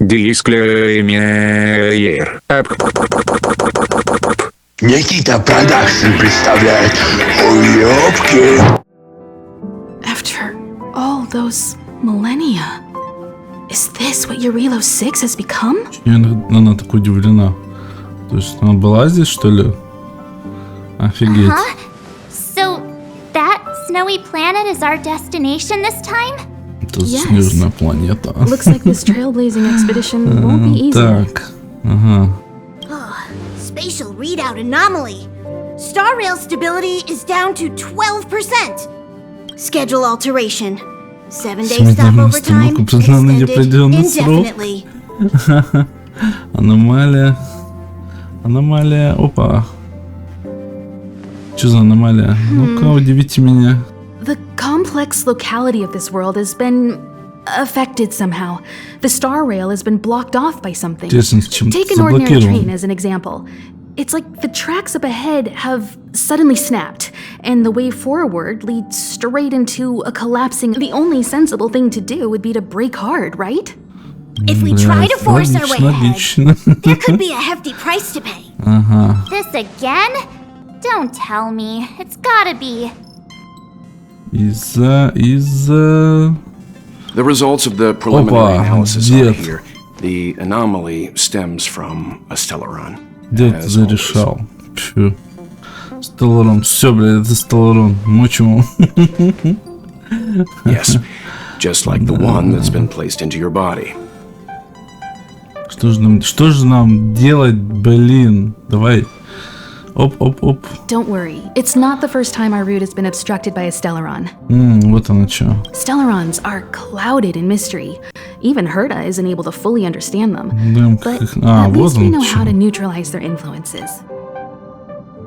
Дисклеймер. Никита Продакшн представляет уёбки. After all those millennia, is this what Ярило-VI has become? Она так удивлена. То есть она была здесь, что ли? Офигеть. So that snowy planet is our destination this time? Это снежная планета. Looks like this trailblazing expedition won't be easy. Так, ага. Spatial readout anomaly. Star rail stability is down to 12%. Schedule alteration. 7-day stopover time extended indefinitely. Аномалия, опа. Что за аномалия? Ну-ка, удивите меня. The complex locality of this world has been affected somehow. The star rail has been blocked off by something. Take an ordinary train as an example. It's like the tracks up ahead have suddenly snapped, and the way forward leads straight into a collapsing. The only sensible thing to do would be to brake hard, right? If we try to force our way ahead, there could be a hefty price to pay. This again? Don't tell me. It's gotta be. Из-за... The results of the preliminary analysis are here. The anomaly stems from a Stellaron. Дед зарешал. Фу. Стелларон. Все, блядь, это Стелларон. Мочим его. Yes, just like the one that's been placed into your body. Что же нам делать, блин? Давай. Оп. Don't worry, it's not the first time our route has been obstructed by a Stellaron. Вот оно что. Stellarons are clouded in mystery. Even Herta isn't able to fully understand them. But at least we know how to neutralize their influences.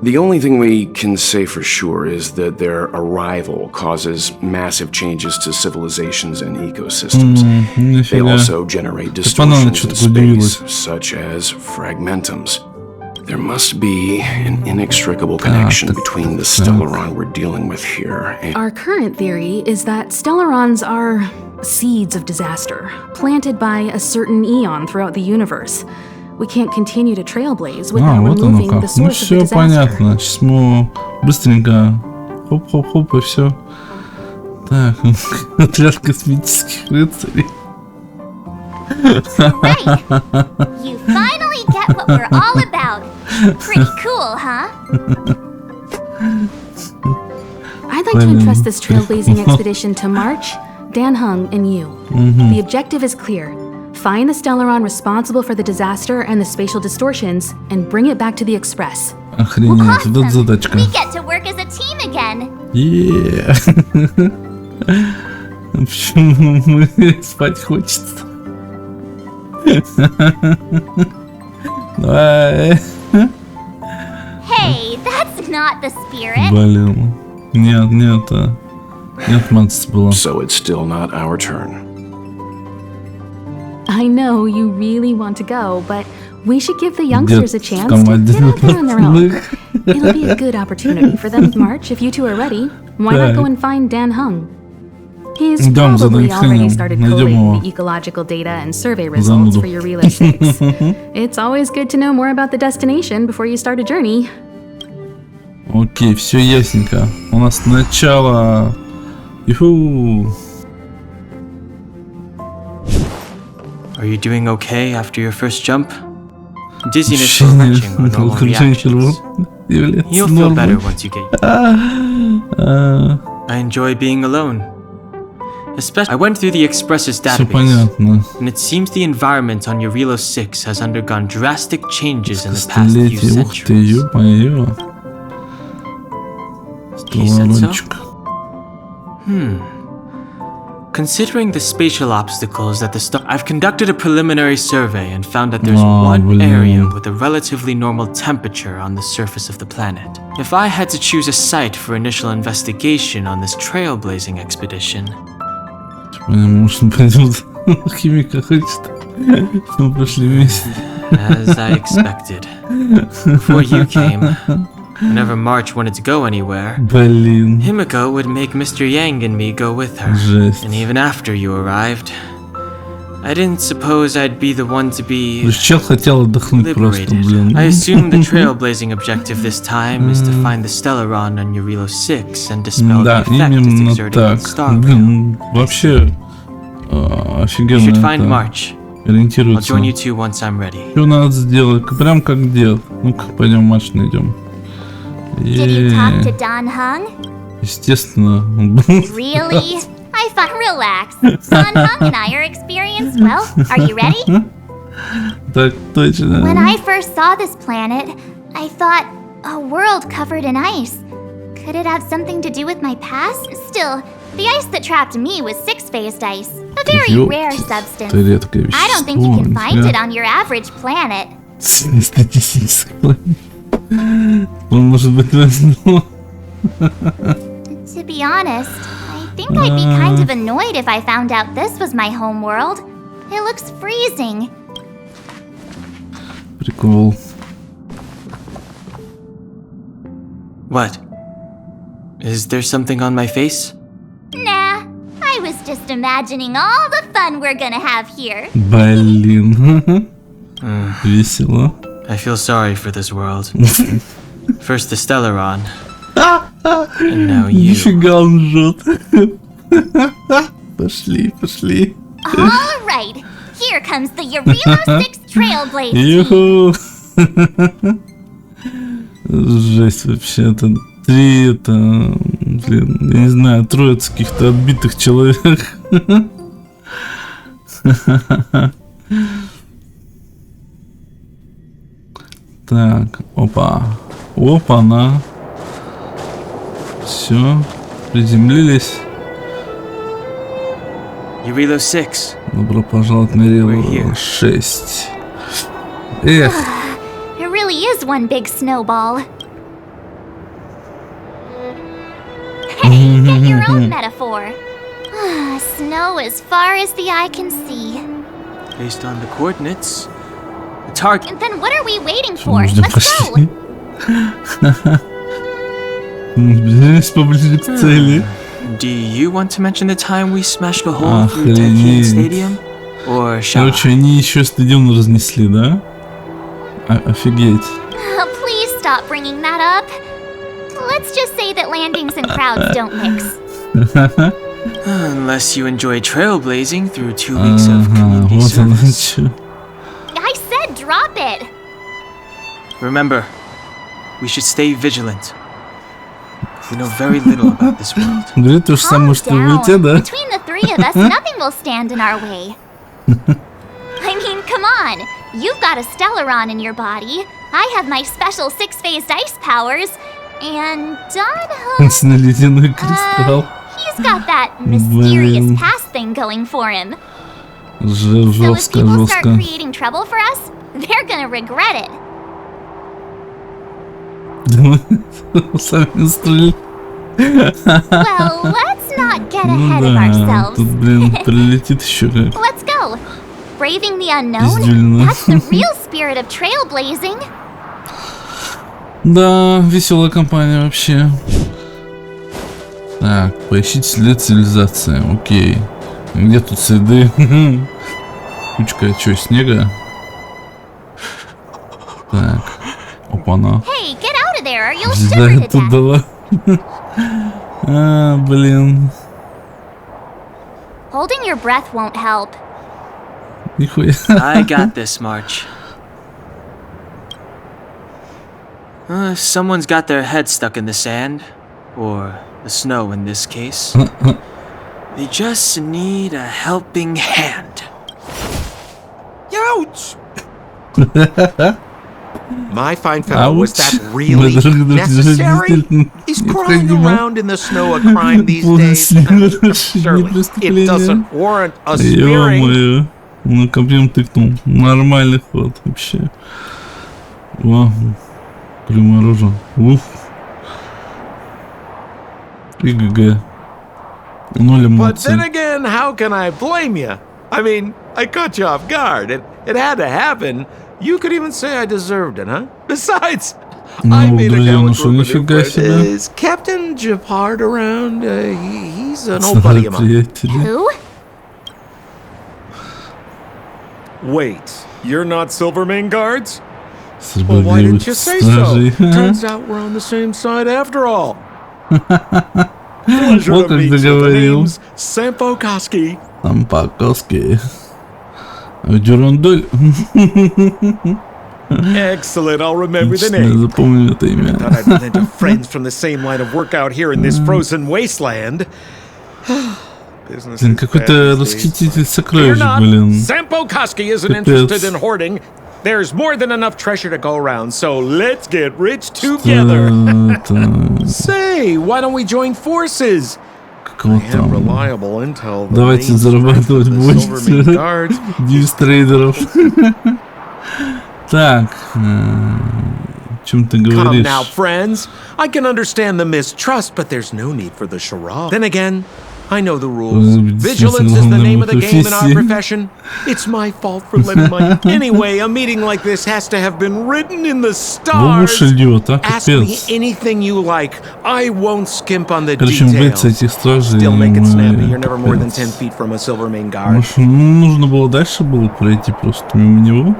The only thing we can say for sure is that their arrival causes massive changes to civilizations and ecosystems. They also generate distortions in space, such as fragmentums. There must be an inextricable connection between the Stellaron we're dealing with here and... Our current theory is that Stellarons are seeds of disaster, planted by a certain eon throughout the universe. We can't continue to trailblaze without removing the source of the disaster. Понятно. Сейчас мы быстренько хоп-хоп-хоп и все. Так, отряд космических рыцарей. Great! You finally get what we're all about. Pretty cool, huh? I'd like to entrust this trailblazing expedition to March, Dan Hung, and you. The objective is clear. Find the Stellaron responsible for the disaster and the spatial distortions, and bring it back to the Express. Охренеть, вот это задачка. We get to work as a team again. Yeah. Почему мы спать хочется? Давай. Hey, that's not the spirit. Блин. Нет, маться было. So it's still not our turn. I know you really want to go, but we should give the youngsters a chance to команде get out there on their own. нужных. It'll be a good opportunity for them to March if you two are ready. Why not go and find Dan Hung? He's probably already started collating the ecological data and survey results for Ярило-VI. It's always good to know more about the destination before you start a journey. Окей, все ясненько. У нас начало. Юху. Are you doing okay after your first jump? Dizziness or wrenching are normal reactions. You'll feel better once you get. I enjoy being alone. Especially, I went through the Express's database, and it seems the environment on Ярило-VI has undergone drastic changes in the past few centuries. He said so? Considering the spatial obstacles at the start, I've conducted a preliminary survey and found that there's one area with a relatively normal temperature on the surface of the planet. If I had to choose a site for initial investigation on this trailblazing expedition... As I expected. Before you came, whenever March wanted to go anywhere, Himiko would make Mr. Yang and me go with her. And even after you arrived, I didn't suppose I'd be the one to be Чел хотел отдохнуть просто, liberated. блин. I assume the trailblazing objective this time is to find the Stellaron on Ярило-VI and dispel the Да, effect it's именно exerting on так. Star. Блин, вообще You офигенно should find это March. I'll ориентируется. join you two once I'm ready. Что надо сделать? Прям как дед. Ну-ка, пойдем матч найдем. Did you talk to Don Hung? Естественно. Really? I thought, relax. Don Hung and I are experienced. Well, are you ready? Так точно. When I first saw this planet, I thought, a world covered in ice. Could it have something to do with my past? Still, the ice that trapped me was six-phased ice, a very rare substance. I don't think you can find it on your average planet. Он может быть разным. To be honest, I think I'd be kind of annoyed if I found out this was my home world. It looks freezing. Прикол. What? Is there something on my face? Nah, I was just imagining all the fun we're gonna have here. Блин. Весело. I feel sorry for this world. First the Stellaron. And now you. Нифига он жжет. Пошли, пошли. All right, here comes the Ярило-VI Trailblaze team. Юху. Жесть вообще. Это три, это, блин, я не знаю, троица каких-то отбитых человек. Так, опа. Опа-на. Все, приземлились. Ярило-VI. Добро пожаловать на Ярило-VI. Эх. It really is one big snowball. Hey, get your own metaphor. Snow as far as the eye can see. Based on the coordinates, the target. And then what are we waiting for? Нужно Let's go. пошли. Близились поближе к цели. Do you want to mention the time we smashed a hole through Teперь Охренеть. Stadium? Or shall I? Короче, они еще стадион разнесли, да? Офигеть. Please stop bringing that up. Let's just say that landings and crowds don't mix. Unless you enjoy trailblazing through 2 weeks of community Вот оно service. что. I said drop it. Remember, we should stay vigilant. We know very little about this world. Говорит то же самое, что вы те, да? Between the three of us, nothing will stand in our way. I mean, come on. You've got a Stellaron in your body. I have my special six-phased ice powers. And Don Hung, На ледяной кристалл. he's got that mysterious Блин. past thing going for him. So if Жестко, people start жестко. creating trouble for us, they're gonna regret it. Сами строили. Well, let's not get Ну ahead of да, ourselves. тут, блин, прилетит еще как. Let's go. Braving the unknown, Пиздюльно. that's the real spirit of trailblazing. Да, веселая компания вообще. Так, поищите след цивилизации. Окей. Где тут следы? Кучка, что, снега? Так. Опа-на. Hey, get out of there or you'll Да, shiver to тут death. дала. Блин. Holding your breath won't help. Нихуя. I got this, March. Someone's got their head stuck in the sand, or the snow in this case. They just need a helping hand. Ouch! My fine fellow, was that Ouch. really Дорогой, necessary? действительно Is crawling необходимо. around in the snow a crime these Полный days? снег, Surely, it преступление. doesn't warrant a smearing. Ё-моё. Ну, копьем тыкнул. Нормальный ход вообще. О, прямое оружие. Уф. И ГГ. Ноль But then эмоций. again, how can I blame you? I mean, I caught you off guard. It had to happen. You could even say I deserved it, huh? Besides, I Ну, made a друзья, ну gallant что, group of new нифига friends. себе. Is Captain Japard around? He's an old buddy of mine. Приятели. Who? Wait, you're not Silvermane guards? Well, why didn't you say so? Turns out we're on the same side after all. Pleasure to meet you. The name's Sampokoski. Сампаковский. Дюрандоль. Excellent, I'll remember the name. Запомнил это имя. Thought I'd run into friends from the same line of work out here in this frozen wasteland. Блин, какой-то расхититель сокровищ, блин. Sampokoski isn't interested in hoarding. There's more than enough treasure to go around, so let's get rich together. Say, why don't we join forces? Давайте зарабатывать больше. 9 трейдеров. Так, чем ты говоришь? Come now, friends. I can understand the mistrust, but there's no need for the charade. Then again, I know the rules. Vigilance is the name of the game in our profession. It's my fault for letting my... Anyway, a meeting like this has to have been written in the stars. Ask me anything you like. I won't skimp on the details. Still make it snappy. You're never more than 10 feet from a Silvermane guard. Нужно было дальше было пройти просто мимо него.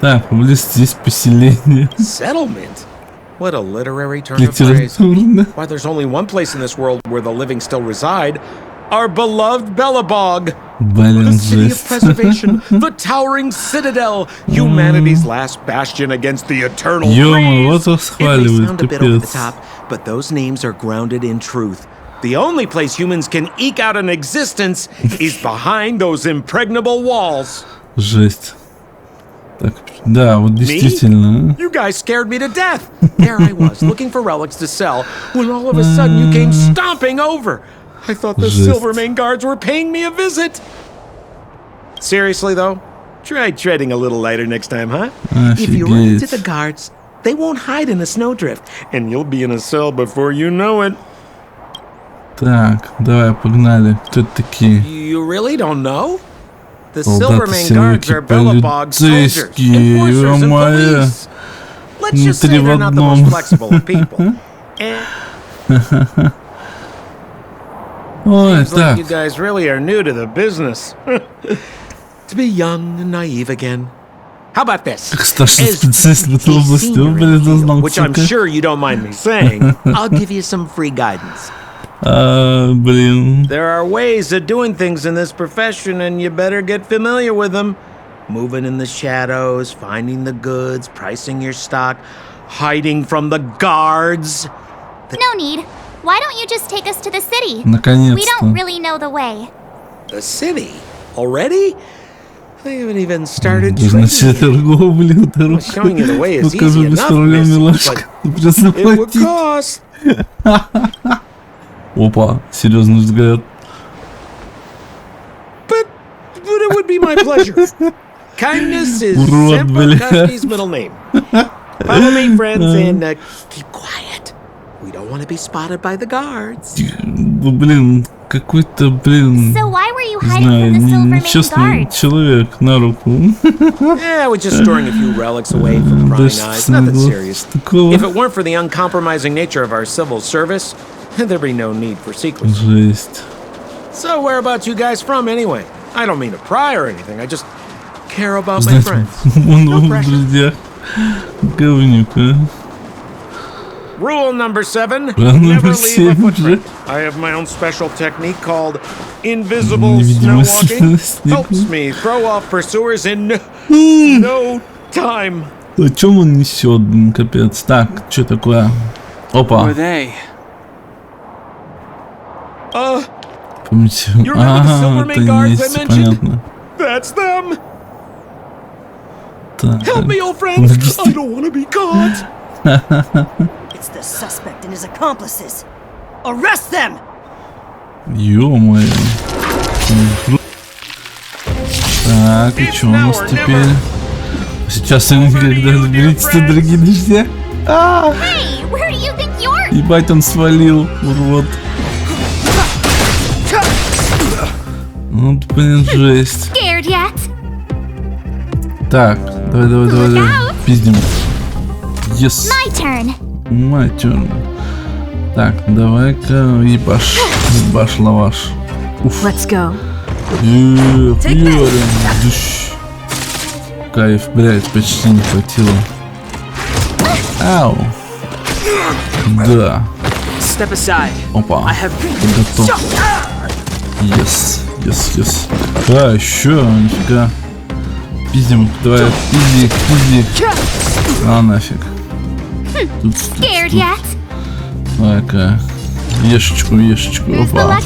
Так, здесь поселение. Settlement? What a literary turn of phrase. Why, there's only one place in this world where the living still reside. Our beloved Bellabog. The city of preservation. The towering citadel. Humanity's last bastion against the eternal freeze. It may sound a bit over the top, but those names are grounded in truth. The only place humans can eke out an existence is behind those impregnable walls. Жесть. Так, да, вот действительно. You guys scared me to death. There I was, looking for relics to sell, when all of a sudden you came stomping over. I thought the Silvermane guards were paying me a visit. Seriously, though, try treading a little lighter next time, huh? If you run into the guards, they won't hide in a snowdrift, and you'll be in a cell before you know it. Так, давай, погнали. Кто это такие? You really don't know? The Silvermane guards are Bellabog soldiers, enforcers, and police. Let's just say they're not the most flexible of people. Seems like you guys really are new to the business. To be young and naive again. How about this? Which I'm sure you don't mind me saying. I'll give you some free guidance. There are ways of doing things in this profession, and you better get familiar with them. Moving in the shadows, finding the goods, pricing your stock, hiding from the guards. No need. Why don't you just take us to the city? Наконец-то. We don't really know the way. The city? Already? They haven't even started trading yet. Showing you the way is easy enough, but it would cost. Опа, серьезный взгляд. But it would be my pleasure. Kindness is Sampokoski's middle name. Follow me, friends, and keep quiet. We don't want to be spotted by the guards. Блин, какой-то, блин, So why were you hiding from the Silvermane guards? Человек на руку. Yeah, we're just storing a few relics away from prying eyes. Nothing serious. If it weren't for the uncompromising nature of our civil service, there'd be no need for secrecy. Жесть. So whereabouts you guys from anyway? I don't mean to pry or anything. I just care about my friends. No pressure. Говнюк, а? Rule number 7, never leave a footprint. I have my own special technique called invisible snow walking. Helps me throw off pursuers in no time. О чем он несет, блин, капец. Так, что такое? Опа. Помните? Это есть, понятно. That's them. Так. Help me, old friends. I don't want to be caught. It's the suspect and his accomplices. Arrest them! Ё-моё. Так, и что у нас теперь? Сейчас и никогда заберитесь-то, дорогие друзья. Hey, where do you think you're? Ебать, он свалил, урод. Вот, блин, жесть. Scared yet? Так, давай, пиздим. Yes. My turn. My turn. Так, давай-ка ебаш лаваш. Уф. Let's go. Кайф, блядь, почти не хватило. Ау. Да. Опа. Готов. Yes. А, еще, нифига. Пиздим, давай, пизди. А, нафиг. Тут. Давай-ка. Ешечку. Опа.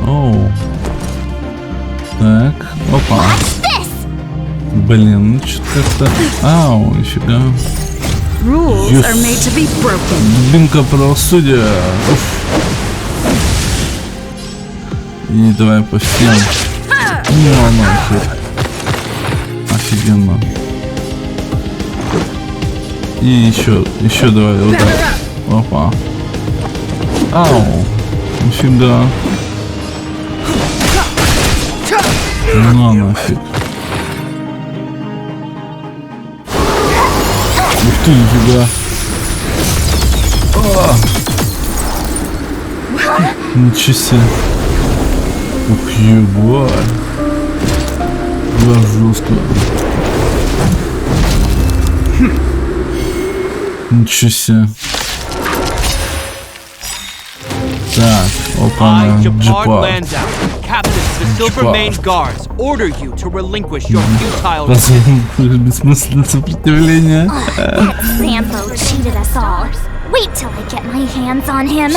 Оу. Так, опа. Блин, ну что-то как-то... Ау, нифига. Дубинка правосудия. Уф. И давай по всем. Ну, нахер. Офигенно. И еще давай вот так. Опа. Ау. Нифига. Ну нафиг. Ух ты, нифига. Ничего себе. Ух, ебать. Да, жестко. Ничего себе. Так, опа, джипа. Бессмысленное сопротивление.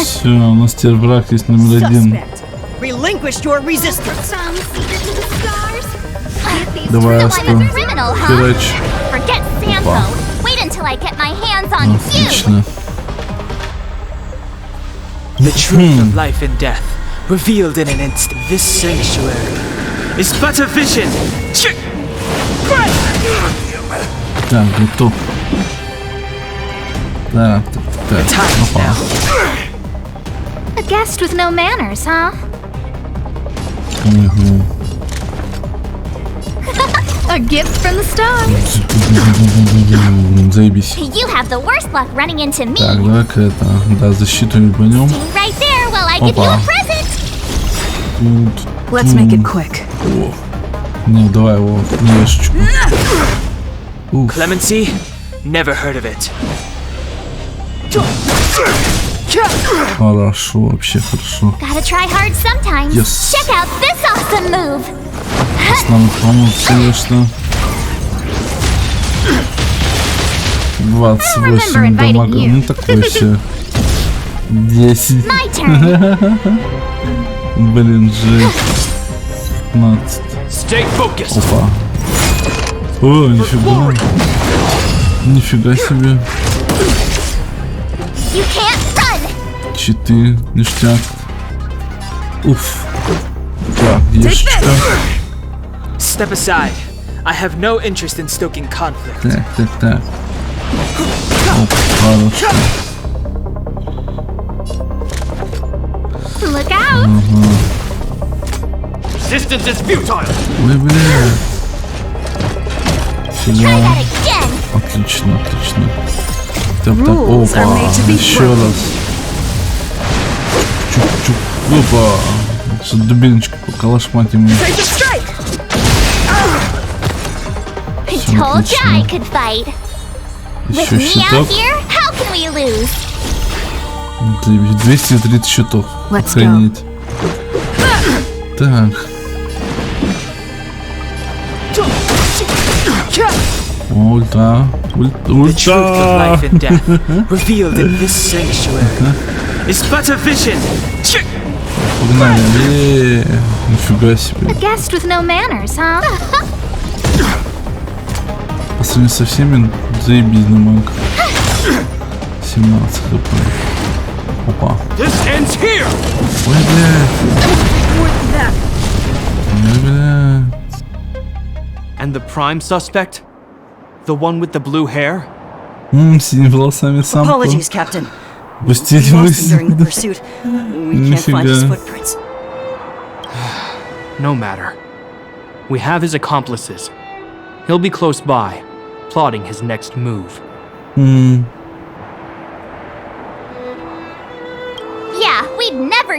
Все, у нас теперь враг есть номер 1. Давай, Астон. Херач. Опа. Отлично. The truth of life and death, revealed in an instant. This sanctuary is but a vision. Так, готов. Так. Опа. A guest with no manners, huh? A gift from the stars. Заебись. You have the worst luck running into me. Так, давай-ка это, да, защиту не пойдем. Right there while I give you a present. Let's make it quick. О. Не, давай его ешечку. Clemency? Never heard of it. Хорошо, вообще хорошо. Gotta try hard sometimes. Yes. Check out this awesome move. Нам поможет, конечно. 28 дамага. Ну такой все. 10. Блин, жесть. 15. Опа. О, нифига. Нифига себе. 4. Ништяк. Уф. Так, ешечка. Step aside. I have no interest in stoking conflict. Так. Оп, хорошо. Look out. Resistance is futile. Ой, бля. Try Фига. that again. Отлично. Так. Опа. Еще раз. Чук. Опа. С дубиночкой поколошматим. Told you I could fight. With Еще me out щиток. here, how can we lose? 230 щитов. Охренеть. Так. Ульта. The truth of life and death, revealed in this sanctuary, is but a vision. Погнали. Нифига себе. A guest with no manners, huh? По сравнению со всеми, заебись дамаг. 17 хп. Опа. Ой, блядь. And the prime suspect? The one with the blue hair? Синими волосами самку. Apologies, Captain. Пустили We мы. lost him during the pursuit. We can't find his footprints. No matter. We have his accomplices. He'll be close by, plotting his next move. Yeah, we'd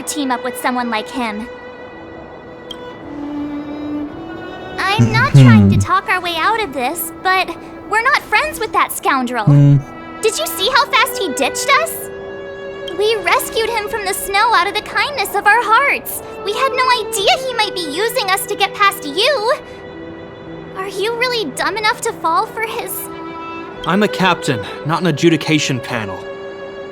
team up with someone like him. I'm not trying to talk our way out of this, but we're not friends with that scoundrel. Did you see how fast he ditched us? We rescued him from the snow out of the kindness of our hearts. We had no idea he might be using us to get past you. Are you really dumb enough to fall for his... I'm a captain, not an adjudication panel.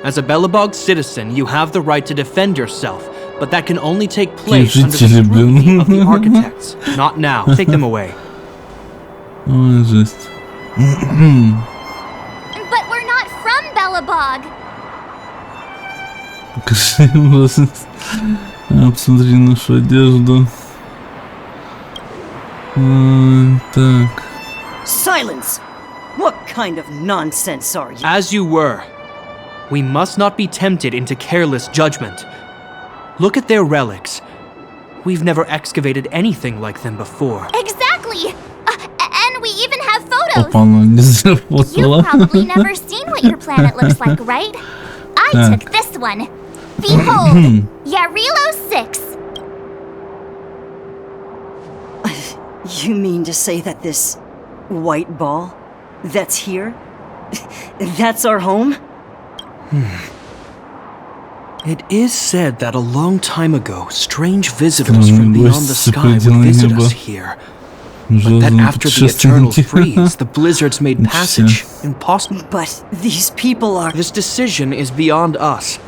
As a Belobog citizen, you have the right to defend yourself, but that can only take place under the scrutiny of the architects. Not now. Take them away. But we're not from Belobog. Посмотри нашу одежду. Так. Silence! What kind of nonsense are you? As you were. We must not be tempted into careless judgment. Look at their relics. We've never excavated anything like them before. Exactly! And we even have photos. You've probably never seen what your planet looks like, right? I took this one. Behold, Yarilo-VI. You mean to say that this white ball that's here, that's our home? It is said that a long time ago, strange visitors from beyond the sky would visit us here. But that after the eternal freeze, the blizzards made passage impossible. But these people are... This decision is beyond us.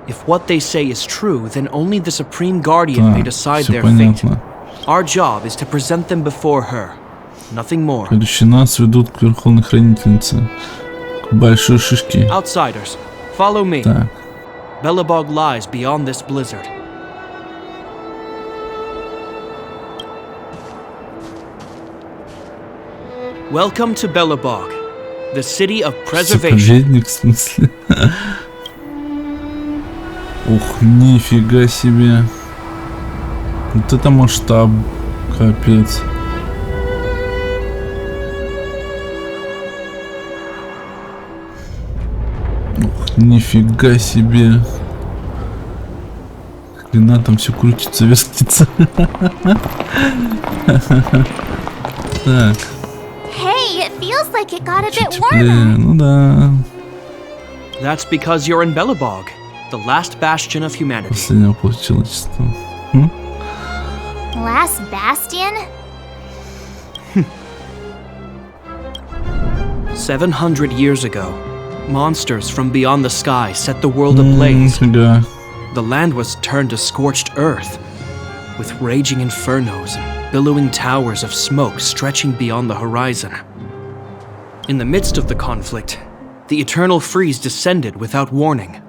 If what they say is true, then only the Supreme Guardian may decide their fate. Our job is to present them before her. Nothing more. Нас ведут к Верховной Хранительнице. К большой шишке. Outsiders, follow me. Так. Belobog lies beyond this blizzard. Welcome to Belobog, the city of preservation. Проповедник, в смысле? Ух, нифига себе. Вот это масштаб. Капец. Ух, нифига себе. Хрена там все крутится, вертится. Так. Hey, it feels like it got a bit warmer. Ну да. That's because you're in Belobog, the last bastion of humanity. Последнего человечества. Last bastion? 700 years ago, monsters from beyond the sky set the world ablaze. The land was turned to scorched earth, with raging infernos and billowing towers of smoke stretching beyond the horizon. In the midst of the conflict, the eternal freeze descended without warning.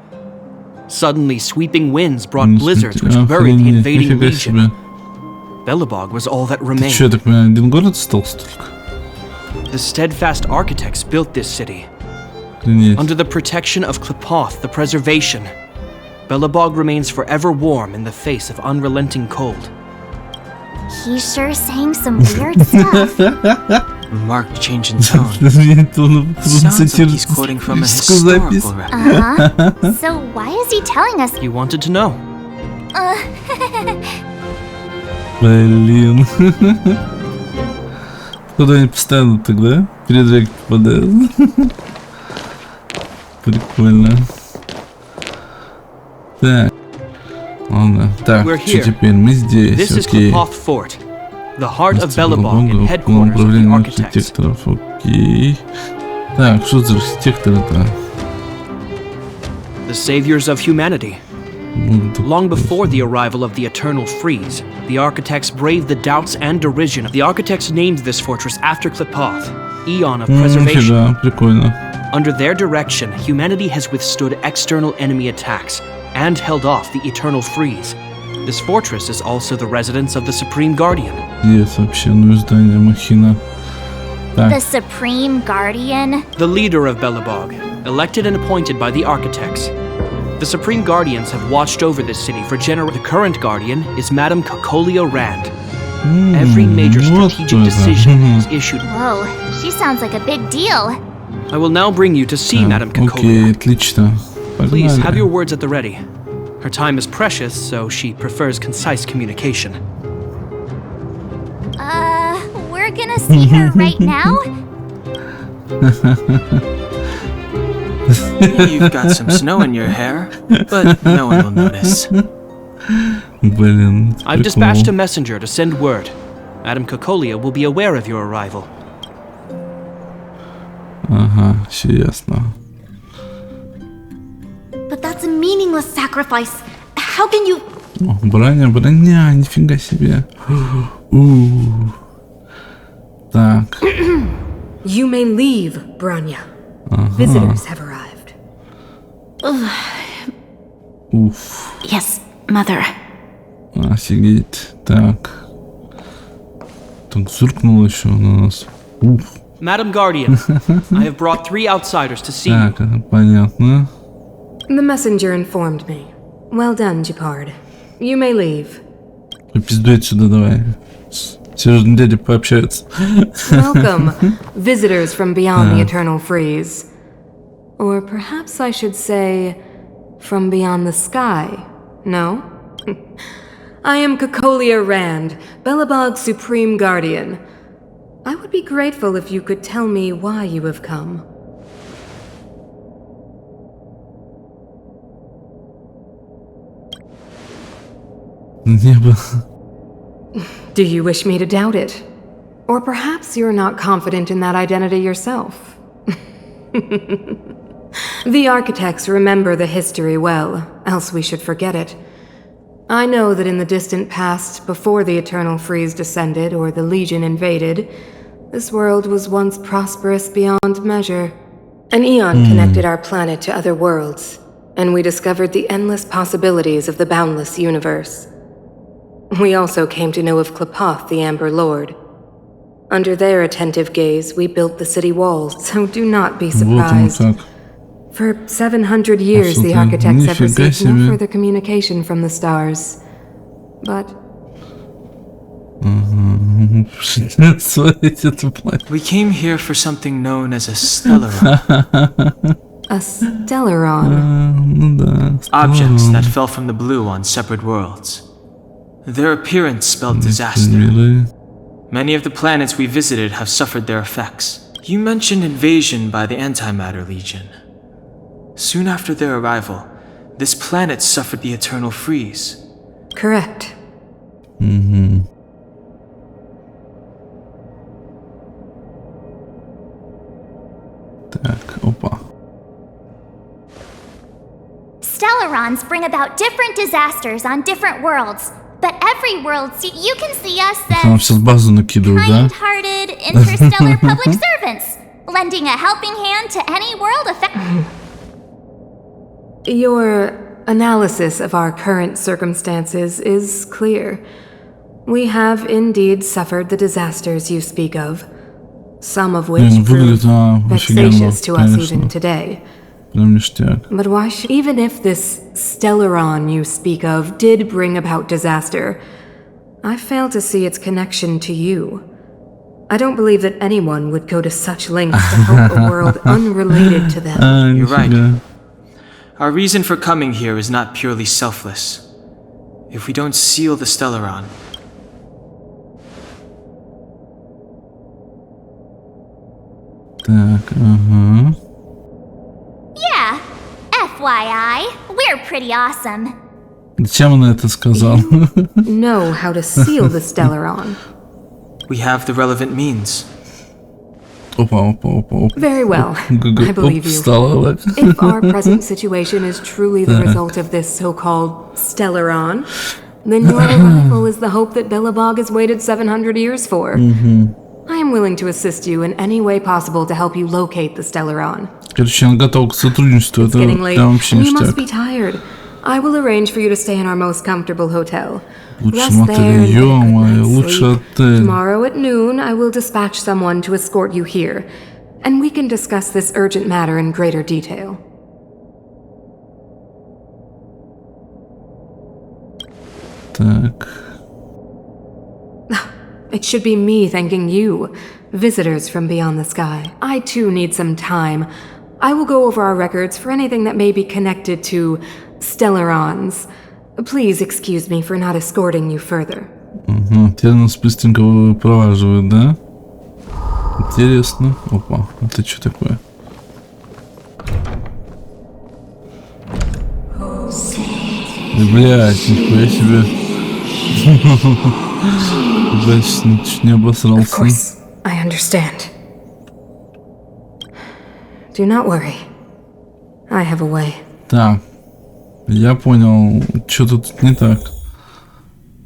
Suddenly, sweeping winds brought blizzards which buried the invading legion. Belobog was all that remained. Ты что, так понимаю, один город стал столько? The steadfast architects built this city. Under the protection of Klepoth, the preservation, Belobog remains forever warm in the face of unrelenting cold. He's sure saying some weird stuff. Marked change in tone. Sounds like he's quoting from a historical record. So why is he telling us? You wanted to know. Блин. Куда они постоянно тогда? Передряги попадают. Прикольно. Так. Ладно. Так, что теперь? Мы здесь. Окей. The heart of Belobog and headquarters of the architects. Окей. Так, что за архитекторы-то? The saviors of humanity. Long before the arrival of the eternal freeze, the architects braved the doubts and derision. The architects named this fortress after Klepoth, Eon of Preservation. Under their direction, humanity has withstood external enemy attacks and held off the eternal freeze. This fortress is also the residence of the Supreme Guardian. Yes, вообще, ну здание махина. The Supreme Guardian? The leader of Belobog, elected and appointed by the architects. The Supreme Guardians have watched over this city for generations. The current Guardian is Madame Kokolia Rand. Every major strategic decision is issued. Whoa, she sounds like a big deal. I will now bring you to see Madame Kokolia. Окей, отлично. Please have your words at the ready. Her time is precious, so she prefers concise communication. We're gonna see her right now? You've got some snow in your hair, but no one will notice. Блин, I've dispatched a messenger to send word. Madame Kokolia will be aware of your arrival. Ага, все ясно. But that's a meaningless sacrifice. How can you... О, броня, нифига себе. Так. You may leave, Branya. Visitors have arrived. Уф. Yes, Mother. Офигеть. Так. Так, зыркнул еще на нас. Уф. Madam Guardian, I have brought 3 outsiders to see you. Так, это понятно. The messenger informed me. Well done, Gepard. You may leave. Пиздуй отсюда давай. Серьезно, дядя пообщаются. Welcome, visitors from beyond the eternal freeze. Or perhaps I should say, from beyond the sky, no? I am Kokolia Rand, Belobog's supreme guardian. I would be grateful if you could tell me why you have come. Небо. Do you wish me to doubt it? Or perhaps you're not confident in that identity yourself? The architects remember the history well, else we should forget it. I know that in the distant past, before the Eternal Freeze descended or the Legion invaded, this world was once prosperous beyond measure. An eon connected our planet to other worlds, and we discovered the endless possibilities of the boundless universe. We also came to know of Klapoth, the Amber Lord. Under their attentive gaze, we built the city walls, so do not be surprised. For 700 years, the architects have received no further communication from the stars. But... We came here for something known as a stellaron. A stellaron? Objects that fell from the blue on separate worlds. Their appearance spelled disaster. Many of the planets we visited have suffered their effects. You mentioned invasion by the Antimatter Legion. Soon after their arrival, this planet suffered the Eternal Freeze. Correct. Так, опа. Stellarons bring about different disasters on different worlds. But every world, you can see us as kind-hearted, interstellar public servants, lending a helping hand to any world affected. Your analysis of our current circumstances is clear. We have indeed suffered the disasters you speak of, some of which proved vexatious to us even today. But why even if this stellaron you speak of did bring about disaster, I fail to see its connection to you. I don't believe that anyone would go to such lengths to help a world unrelated to them. You're right. Our reason for coming here is not purely selfless. If we don't seal the stellaron... Yeah, FYI, we're pretty awesome. Зачем она это сказала? Know how to seal the stellaron. We have the relevant means. Опа. Very well, I believe you. If our present situation is truly the result of this so-called stellaron, then your arrival is the hope that Belobog has waited 700 years for. I am willing to assist you in any way possible to help you locate the stellaron. Короче, она готова к сотрудничеству. It's getting late. You must be tired. I will arrange for you to stay in our most comfortable hotel. Rest there and get a good night's sleep. Tomorrow at noon, I will dispatch someone to escort you here, and we can discuss this urgent matter in greater detail. Так. It should be me thanking you, visitors from beyond the sky. I too need some time. I will go over our records for anything that may be connected to Stellarons. Please excuse me for not escorting you further. Теперь нас быстренько выпроваживают, да? Интересно. Опа, это что такое? Блять, нихуя себе. Блять, чуть не обосрался. Of course, I understand. Do not worry. I have a way. Так, я понял, что тут не так.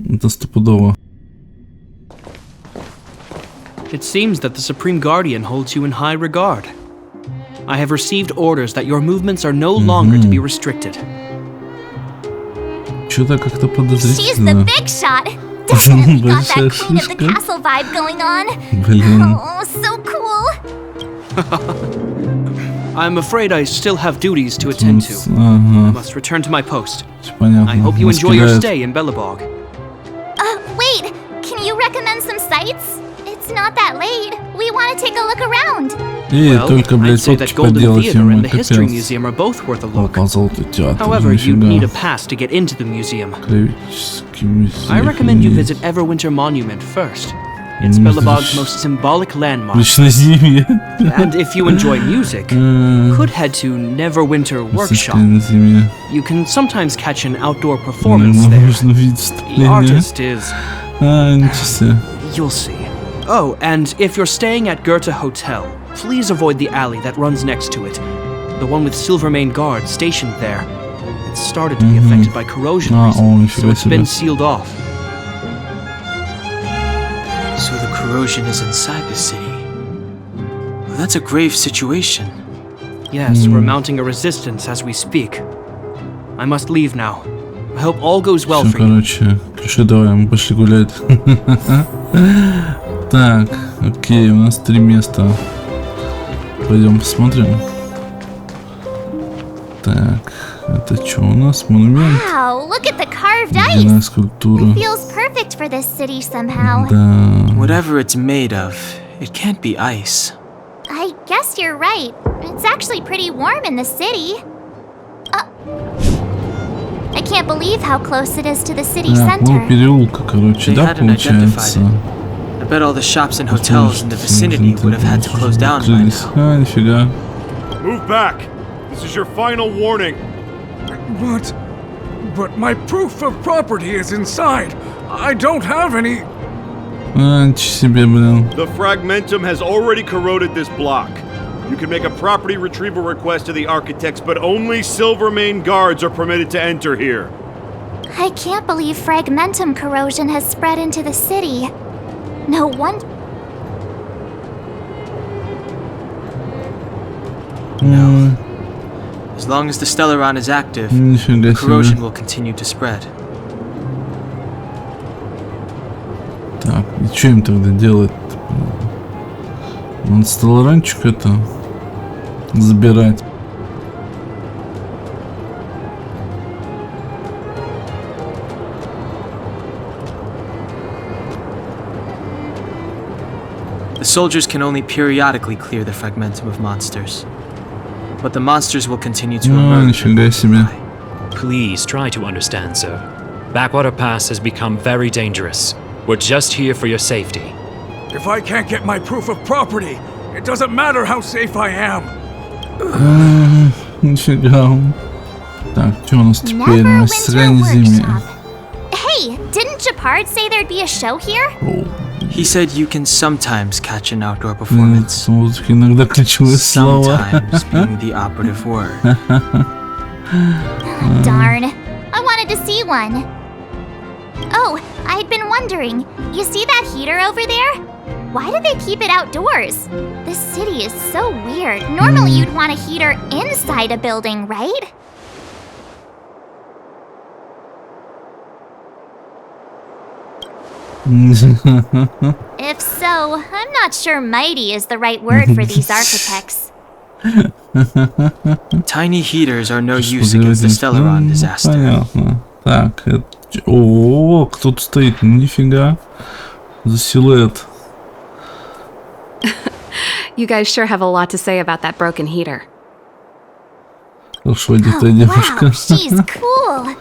Это стопудово. It seems that the Supreme Guardian holds you in high regard. I have received orders that your movements are no longer to be restricted. Что-то как-то подозрительно. She's the big shot. Definitely got that Queen of the Castle vibe going on. Блин. Oh, so cool. I'm afraid I still have duties to attend to. I must return to my post. Понятно. I hope you enjoy your stay in Belobog. Wait, can you recommend some sites? It's not that late. We want to take a look around. И только, блядь, фотки поделать ему, капец. Опа, золотой театр. However, you need a pass to get into the museum. I recommend you visit Everwinter Monument first. It's Belobog's most symbolic landmark. And if you enjoy music, could head to Neverwinter Workshop. You can sometimes catch an outdoor performance there. The artist is... You'll see. Oh, and if you're staying at Goethe Hotel, please avoid the alley that runs next to it. The one with Silvermane guards stationed there. It started to be affected by corrosion recently, so it's been sealed off. So the corrosion is inside the city. Well, that's a grave situation. Yes, we're mounting a resistance as we speak. I must leave now. I hope all goes well for you. Короче, давай, мы пошли гулять. Так, окей, у нас 3 места. Пойдем посмотрим. Так, это что у нас? Монумент. Wow, look at the carved ice. Скульптура. It feels perfect for this city somehow. Да. Whatever it's made of, it can't be ice. I guess you're right. It's actually pretty warm in the city. I can't believe how close it is to the city center. Переулка, короче, да, получается. I bet all the shops and hotels in the vicinity would have had to close down by now. Нифига. Move back. This is your final warning. But my proof of property is inside. I don't have any. Себе, блин. The fragmentum has already corroded this block. You can make a property retrieval request to the architects, but only Silvermane guards are permitted to enter here. I can't believe fragmentum corrosion has spread into the city. No wonder. No. As long as the Stellaron is active, corrosion will continue to spread. Так, и что им тогда делать? Надо Stellaronчик это забирать. The soldiers can only periodically clear the fragmentum of monsters. But the monsters will continue to emerge. Please try to understand, sir. Backwater Pass has become very dangerous. We're just here for your safety. If I can't get my proof of property, it doesn't matter how safe I am. Нифига. Так, что у нас теперь на срань зиме? Hey, didn't Japard say there'd be a show here? He said you can sometimes catch an outdoor performance. Иногда ключевые слова. Sometimes being the operative word. Darn. I wanted to see one. Oh, I'd been wondering. You see that heater over there? Why do they keep it outdoors? This city is so weird. Normally you'd want a heater inside a building, right? If so, I'm not sure mighty is the right word for these architects. Tiny heaters are no use against the Stellaron disaster. Понятно. Так, о, кто-то стоит, нифига. За силуэт. You guys sure have a lot to say about that broken heater. Хорошо, одетая девушка. Wow, she's cool.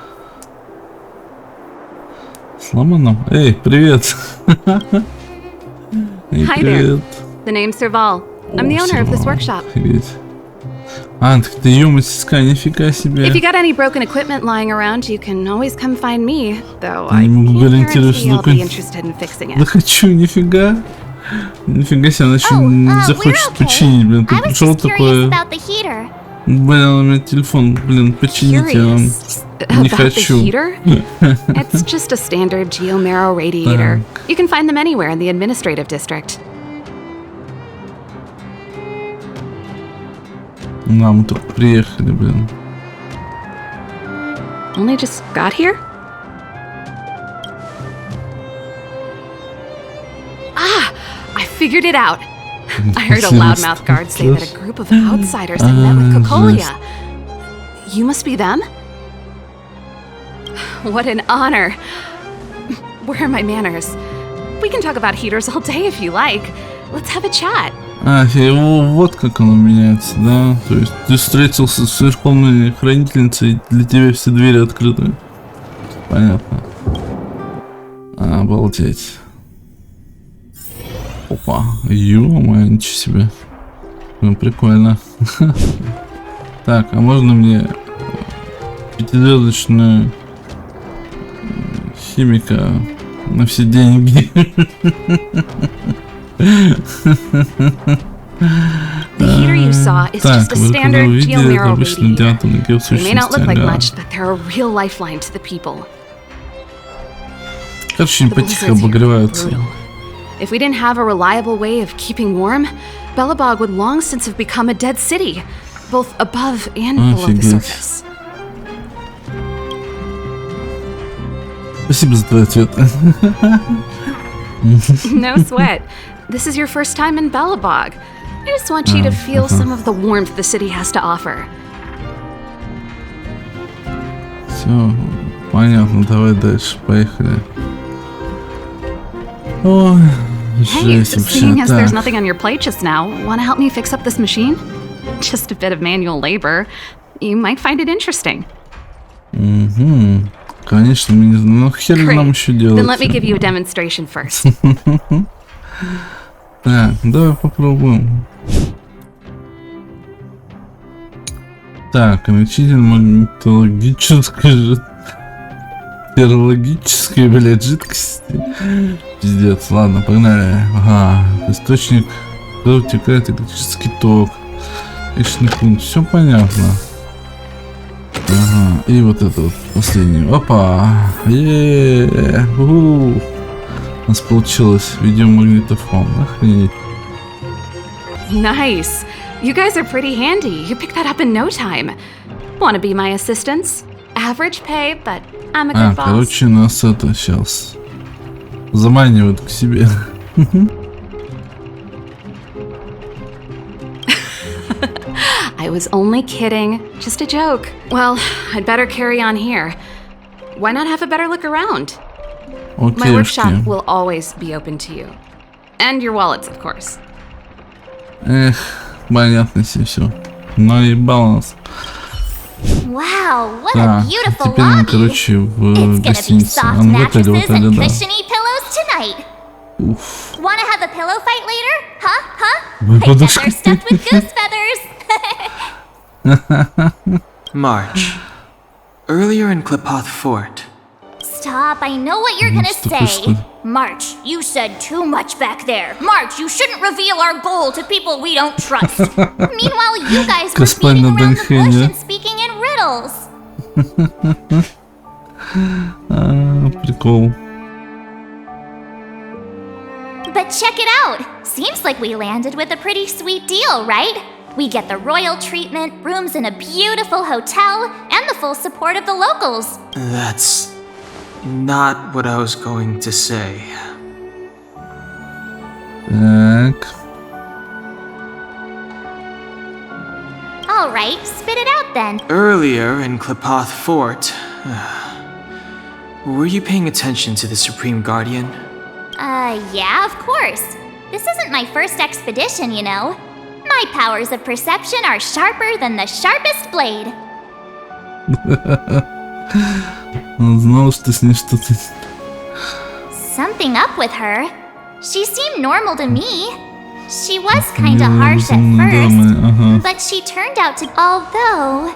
Сломано. Эй, привет. Эй, Hi привет. there. The name's Serval. I'm the owner of this workshop. Офигеть. А, так ты ее мастерская, нифига себе. If you got any broken equipment lying around, you can always come find me. Though Не I могу can't гарантировать, guarantee что I'll be такое. interested in fixing Да it. хочу, нифига. Нифига себе, она еще не захочет починить, блин. Ты пришел такое. Блин, у меня телефон, блин, почините, не About хочу. the heater? It's just a standard geomarrow radiator. You can find them anywhere in the administrative district. Да, мы только приехали, блин. Only just got here? Ah! I figured it out! I heard a loudmouth guard say that a group of outsiders had met with Cocolia. You must be them? What an honor. Where are my manners? We can talk about heaters all day if you like. Let's have a chat. А, вот как оно меняется, да? То есть ты встретился с верховной хранительницей, для тебя все двери открыты. Понятно. Обалдеть. Опа, ё-моё, ничего себе. Ну, прикольно. Так, а можно мне пятизвездочную химика на все деньги? The heater you saw is just a standard geomarrow radiator. They may not look like much, but they're a real lifeline to the people. Короче, они потихо обогреваются. If we didn't have a reliable way of keeping warm, Belobog would long since have become a dead city, both above and below the surface. Спасибо за твой ответ. No sweat. This is your first time in Belobog. I just want you to feel some of the warmth the city has to offer. Все, понятно, давай дальше, поехали. Ой, Hey, жесть seeing вообще. as there's nothing on your plate just now, want to help me fix up this machine? Just a bit of manual labor. You might find it interesting. Угу. Конечно, мы не знаем, ну хер ли нам еще делать. Then let me give you a demonstration first. Так, давай попробуем. Так, облегчитель магнитологической серологической, блядь, жидкости. Пиздец, ладно, погнали. Ага, источник, куда утекает электрический ток. Личный пункт, все понятно. Ага, и вот это вот последний. Опа! У нас получилось видеомагнитофон. Охренеть. Nice. You guys are pretty handy. You picked that up in no time. Want to be my assistants? Average pay, but I'm a good boss. Короче, нас это сейчас заманивают к себе. I was only kidding. Just a joke. Well, I'd better carry on here. Why not have a better look around? My workshop will always be open to you. And your wallets, of course. Эх, понятно все. Наебал нас. Wow, what Так, a beautiful теперь мы, lobby. короче, в It's gonna be гостинице. soft В отеле, mattresses and да. cushiony pillows tonight. Уф. Wanna have a pillow fight later? Huh? Вы I bet подушки. they're stuffed with goose feathers. March. Earlier in Klipoth Fort. Stop, I know what you're gonna say. March, you said too much back there. March, you shouldn't reveal our goal to people we don't trust. Meanwhile, you guys were beating around the bush and speaking in riddles. Прикол. But check it out. Seems like we landed with a pretty sweet deal, right? We get the royal treatment, rooms in a beautiful hotel, and the full support of the locals. That's not what I was going to say. Так. All right, spit it out then. Earlier in Klipoth Fort, were you paying attention to the Supreme Guardian? Yeah, of course. This isn't my first expedition, you know. My powers of perception are sharper than the sharpest blade. Он знал, что с ней что-то... Something up with her. She seemed normal to me. She was kinda harsh at first, but she turned out to... Although,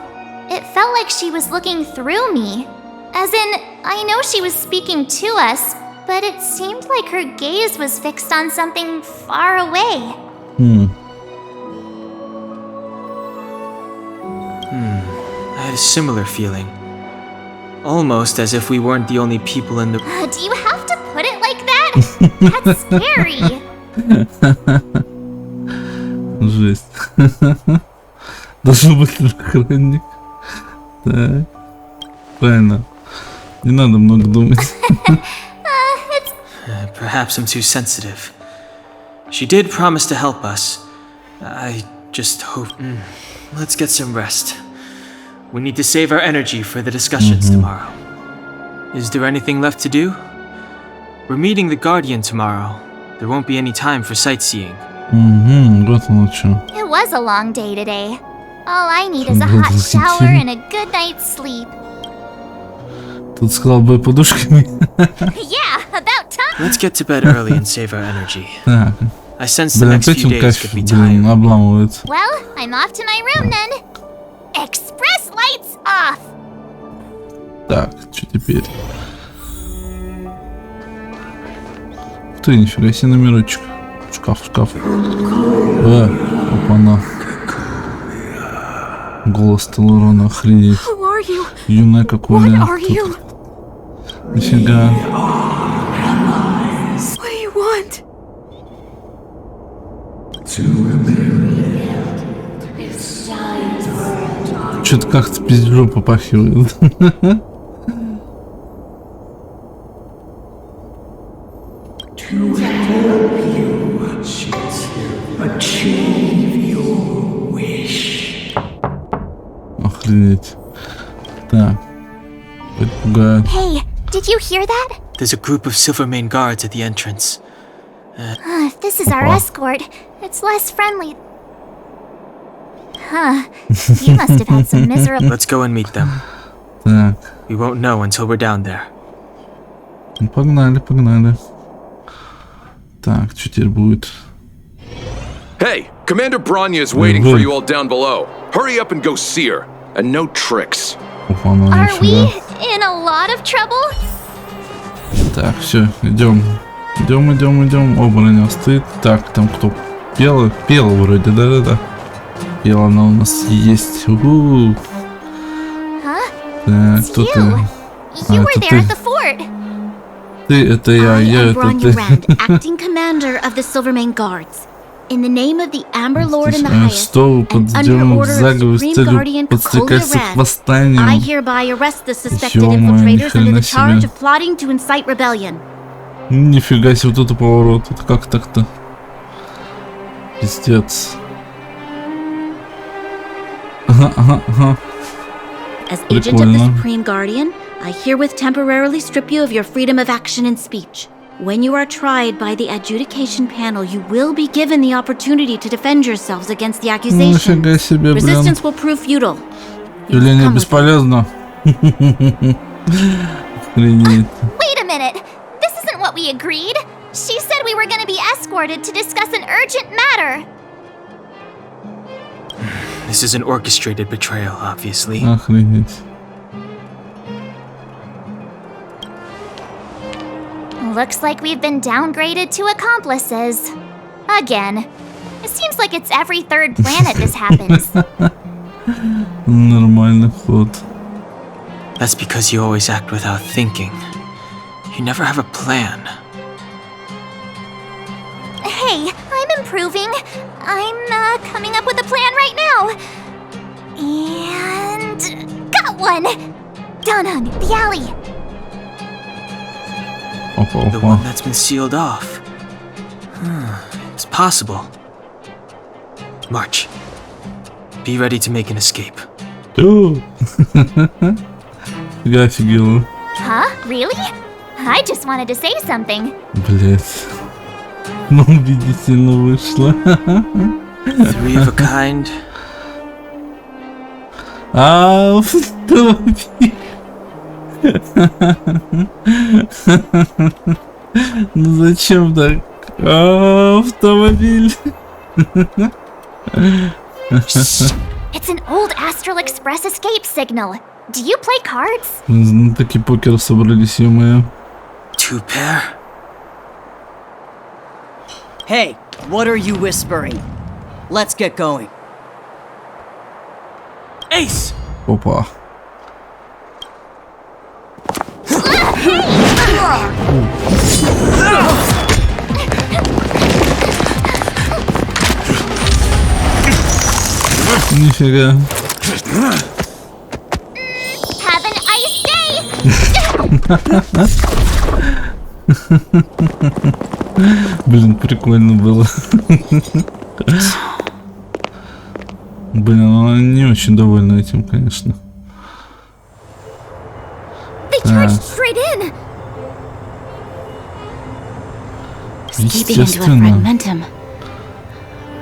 it felt like she was looking through me. As in, I know she was speaking to us, but it seemed like her gaze was fixed on something far away. I had a similar feeling. Almost as if we weren't the only people in the... Do you have to put it like that? That's scary. Жесть. Должен быть охранник. Так. Правильно. Не надо много думать. Perhaps I'm too sensitive. She did promise to help us. I just hope... Let's get some rest. We need to save our energy for the discussions tomorrow. Is there anything left to do? We're meeting the Guardian tomorrow. There won't be any time for sightseeing. Вот оно что. It was a long day today. All I need is a hot shower and a good night's sleep. Тут сказал бы подушками. Yeah, about time. Let's get to bed early and save our energy. Так. I sense the next few days could be tiring. Обламывает. Well, I'm off to my room then. Express lights off. Так, что теперь? Ты, нифига себе номерочек. Шкаф. Опа-на. Голос Телурона, охренеть. Юная какое. Нифига. Что-то как-то пиздежом попахивает. Охренеть. Так. Пугает. Hey, did you hear that? There's a group of Silvermane guards at the entrance. If this is our escort, it's less friendly. Huh. You must have had some miserable... Let's go and meet them. Так. We won't know until we're down there. Погнали. Так, что теперь будет? Hey, Commander Bronya is waiting for you all down below. Hurry up and go see her. And no tricks. Are we in a lot of trouble? Так, все, идем. Оба на него стоит. Так, там кто? Пела вроде, да. Пела она у нас есть. Так, кто ты? You were there at the fort. Ты, это я это ты. Acting commander of the Silvermane Guards. In the name of the Amber Lord and the Highest, Что подделываем заговор с целью подстрекаться к восстанию? I hereby arrest the suspected infiltrators under the charge of plotting to incite rebellion. Нифига себе, вот это поворот. Это как так-то? Пиздец. Ага. As agent of the Supreme Guardian, I herewith temporarily strip you of your freedom of action and speech. When you are tried by the adjudication panel, you will be given the opportunity to defend yourselves against the accusation. Resistance will prove futile. Явление бесполезно. Wait a minute. This isn't what we agreed. She said we were going to be escorted to discuss an urgent matter. This is an orchestrated betrayal, obviously. Охренеть. Looks like we've been downgraded to accomplices. Again. It seems like it's every third planet this happens. Нормальный ход. That's because you always act without thinking. You never have a plan. Hey, I'm improving. I'm coming up with a plan right now. And... got one! Down the alley. The one that's been sealed off. It's possible. March. Be ready to make an escape. Я офигел. Huh? Really? I just wanted to say something. Блять. Ну, убедительно вышло. 3 of a kind. Автомобиль. Ну зачем так? Автомобиль. It's an old Astral Express escape signal. Do you play cards? Таки покер собрались, ё-моё. Teperь? Hey, what are you whispering? Let's get going. Ace! Опа. Нифига. Have an ice day! Блин, прикольно было. Блин, она не очень довольна этим, конечно. Естественно.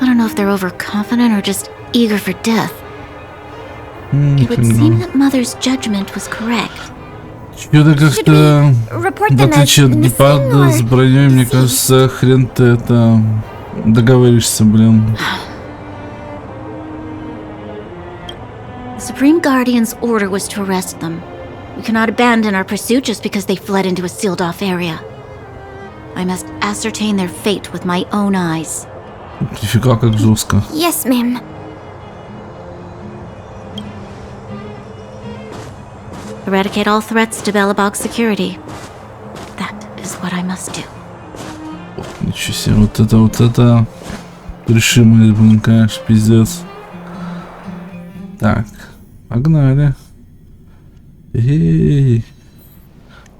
I don't know if they're overconfident or just eager for death. It would seem that Mother's judgment was correct. Чё-то как-то, в отличие от гепарда с броней, мне кажется, хрен ты это договоришься, блин. The Supreme Guardian's order was to arrest them. We cannot abandon our pursuit just because they fled into a sealed-off area. I must ascertain their fate with my own eyes. Нифига как жестко. Yes, ma'am. Eradicate all threats to Belobog's security. That is what I must do. Ничего себе, вот это решимый, блин, конечно, пиздец. Так, погнали. Эй.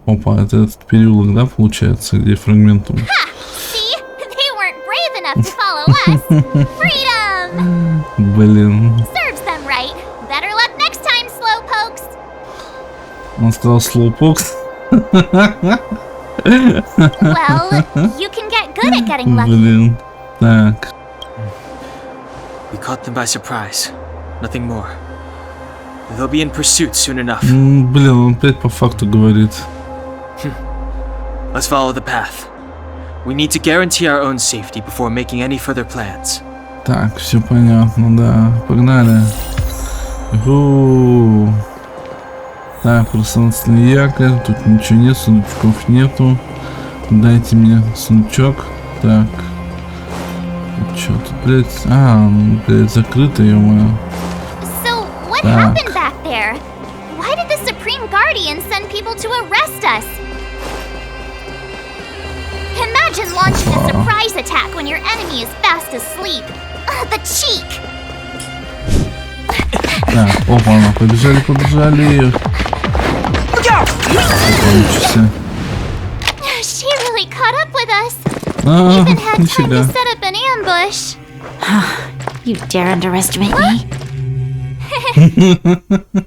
Опа, это этот переулок, да, получается, где фрагментум? Блин. Он сказал slowpokes. Блин. Так. We caught them by surprise. Nothing more. They'll be in pursuit soon enough. Блин, он опять по факту говорит. Let's follow the path. We need to guarantee our own safety before making any further plans. Так, все понятно, да. Погнали. Так, пространственный якорь. Тут ничего нет, сундучков нету. Дайте мне сундучок. Так. Чё тут, блядь? Блядь, закрыто, ё-моё. What happened back there? Why did the Supreme Guardian send people to arrest us? Imagine launching a surprise attack when your enemy is fast asleep. The cheek! Так, опа, побежали. She really caught up with us. Even had time to set up an ambush. You dare underestimate me?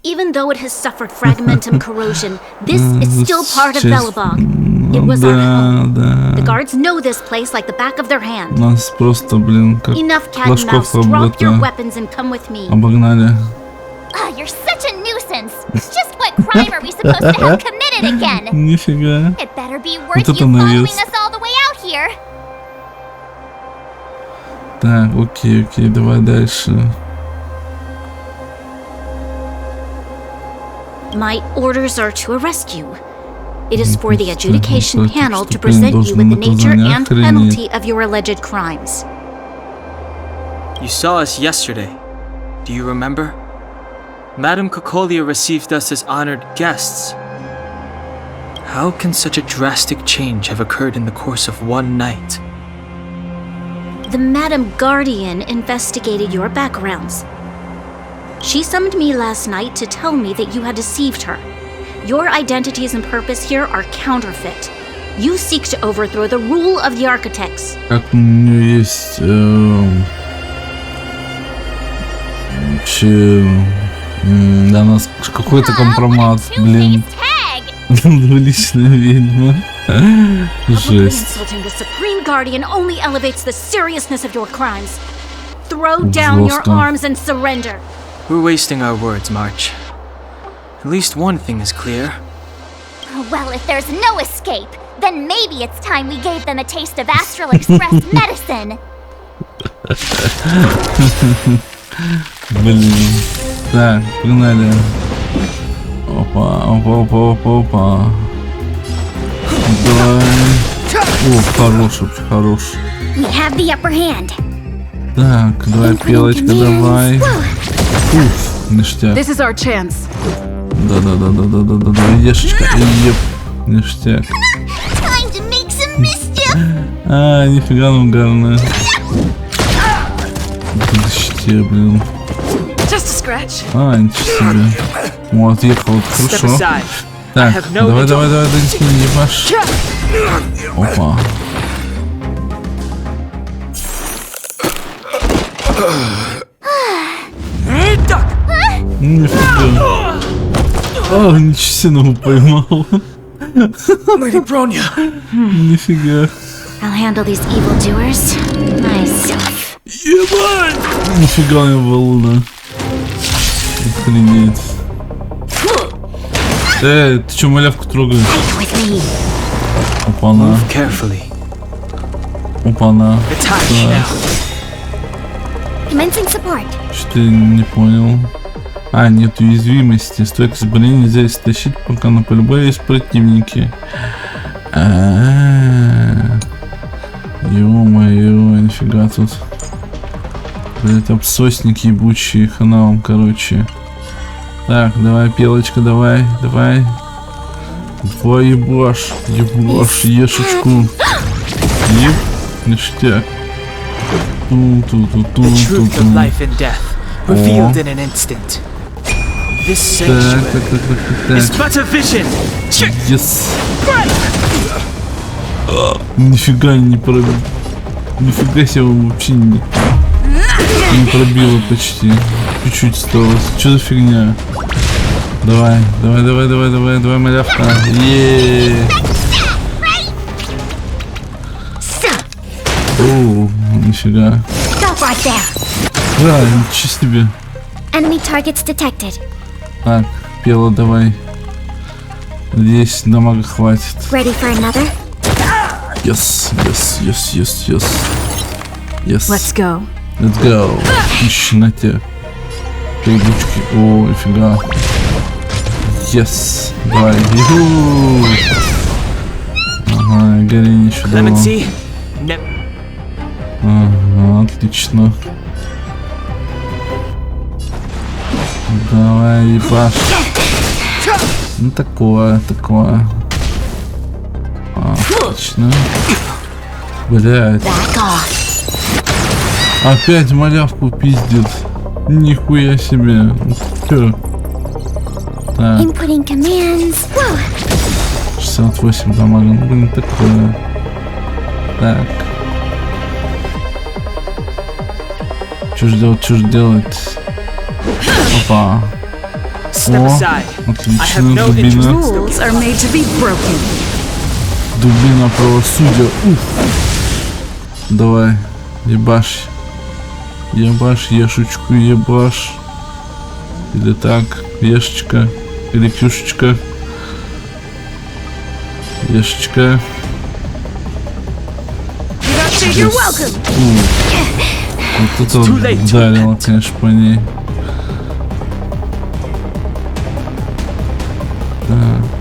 Even though it has suffered fragmentum corrosion, this is still part of Belobog. It was our home. The guards know this place like the back of their hand. Нас просто, блин, как Enough, cat and mouse. Drop your weapons and come with me. Обогнали. You're such a nuisance. Just what crime are we supposed to have committed again? Нифига. It better be worth you following us all the way out here. Так, окей, давай дальше. My orders are to arrest you. It is for the adjudication panel to present you with the nature and penalty of your alleged crimes. You saw us yesterday. Do you remember? Madame Cocolia received us as honored guests. How can such a drastic change have occurred in the course of one night? The Madame Guardian investigated your backgrounds. She summoned me last night to tell me that you had deceived her. Your identities and purpose here are counterfeit. You seek to overthrow the rule of the architects. Как у нее есть да, у нас какой-то компромат, блин. Двуличная ведьма. Жесть. Insulting the Supreme Guardian only elevates the seriousness of your crimes. Throw down your arms and surrender. We're wasting our words, March. At least one thing is clear. Well, if there's no escape, then maybe it's time we gave them a taste of Astral Express medicine. Блин. Так, погнали. Опа. Давай. О, хорош, хорош. We have the upper hand. Так, давай, пелочка, давай. Уф, ништяк. This is our chance. Да, ешечка, еп, ништяк. Time to make some mischief. А, нифига угарная. Подожди, блин. Just a scratch. А, ничего себе. Вот, отъехал, хорошо. Так, давай, не ебашь. Опа. Нифига. О, ничего себе, ну поймал. Нифига. I'll handle these evildoers myself. Ебать! Нифига не было, охренеть. Ты чё малявку трогаешь? Опа-на. Опа-на. Что-то я не понял. А, нет уязвимости. Стойкость брони нельзя истощить, пока на поле боя есть противники. Ё-моё, нифига тут. Блять, обсосник ебучий, хана вам, короче. Так, давай, пелочка, давай. Давай, ебашь, ешечку. Еп, ништяк. Revealed in an instant. This sanctuary is but a vision. Yes. Нифига не пробил. Нифига себе вообще не пробило почти. Чуть-чуть осталось. Что за фигня? Давай, малявка. Оу, нифига. Да, ничего себе. Enemy targets detected. Так, пела, давай. Здесь дамага хватит. Ready for another? Yes. Let's go. Let's go. Ищи на те. Требучки. О, нифига. Yes. Давай. Юху. Ага, горень еще дало. Ага, отлично. Давай, ебаш. Ну такое. Отлично. Блять. Опять малявку пиздит. Нихуя себе. Чё? Так. 68 дамага. Ну, блин, такое. Так. Что ж делать? Опа. О, отлично, дубина. Дубина правосудия. Уф. Давай, ебашь, ешечку, ебашь. Или так, ешечка, или кюшечка. Ешечка. Вот это ударило, конечно, по ней. Так.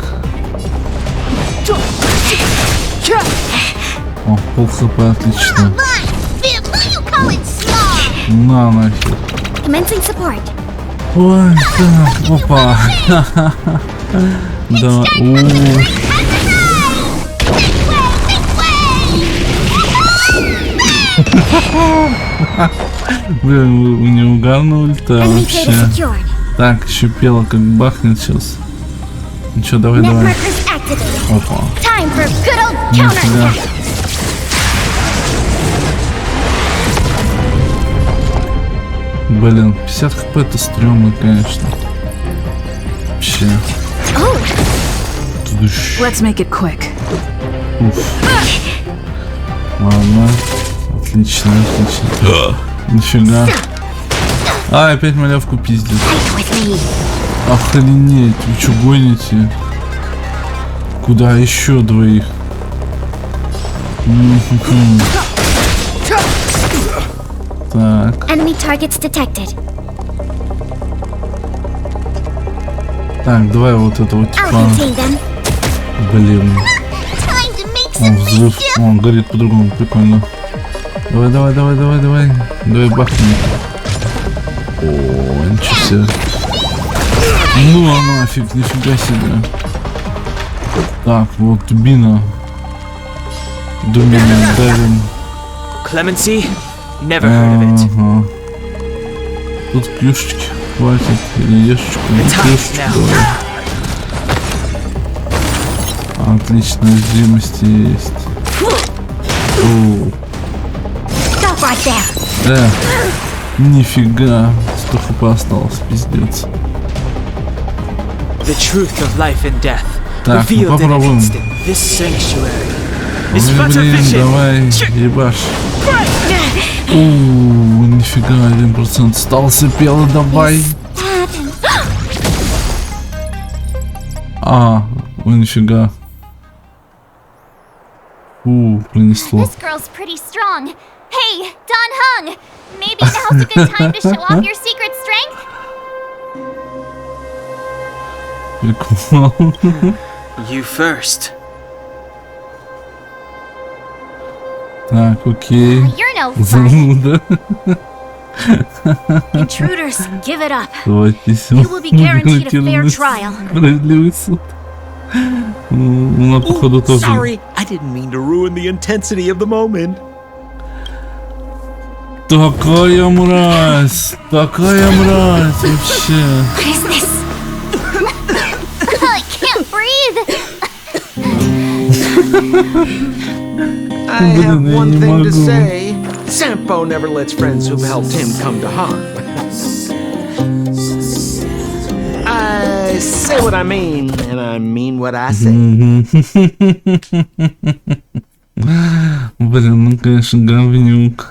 О, пол хп, отлично. На нахер. Ой, так, опа. Да, блин, у него угарная ульта вообще. Так, еще пела как бахнет сейчас. Ну что, давай. Опа. Нифига. Блин, 50 хп это стрёмно, конечно. Вообще. Let's make it quick. Уф. Ладно. Отлично. Нифига. А, опять малявку пиздит. Охренеть, вы что гоните? Куда еще двоих? Так. Enemy targets detected. Так, давай вот это вот типа. Блин. Он взрыв. Он горит по-другому, прикольно. Давай. Давай бахнем. О, ничего себе. Ну а нафиг, нифига себе. Так, вот дубина. Дубина давим. Clemency? Never heard of it. Ага. Тут плюшечки хватит. Или ешечку, или плюшечку. Отлично, зримости есть. Нифига. 100 хп осталось, пиздец. The truth of life and death. Так, ну попробуем. This sanctuary. Блин, давай, ебаш. Нифига, 1% остался, пела, давай. Нифига. Пронесло. This girl's pretty strong. Hey, Don Hung. Maybe now's a good time to show off your secret strength. You first. Так, окей. You're no fun. Зануда. Intruders, give it up. Давайте You will be guaranteed a fair trial. Справедливый суд. Ну, походу тоже. Sorry, I didn't mean to ruin the intensity of the moment. Такая мразь вообще. What is this? I can't breathe. I have one thing to say. Sampo never lets friends who've helped him come to harm. I say what I mean, and I mean what I say. Блин, ну конечно, говнюк.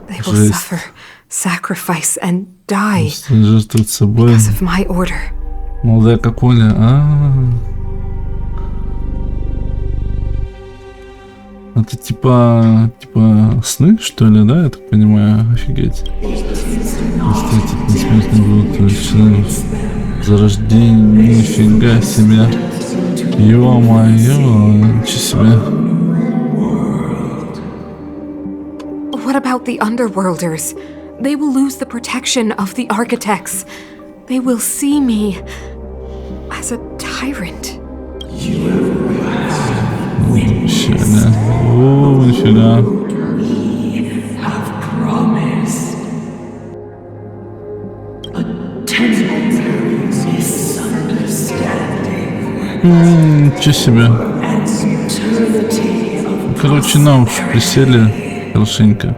They will suffer, sacrifice, and die жертвовать собой. because of my order. Молодая как Оля. Это типа сны, что ли, да, я так понимаю? Офигеть. Встретить несмертный будет зарождение, нифига себе. Ё-моё, ничего себе. What about the underworlders? They will lose the protection of the architects. They will see me as a tyrant. Нифига. Нифига. Ничего себе. Короче, на уши присели хорошенько.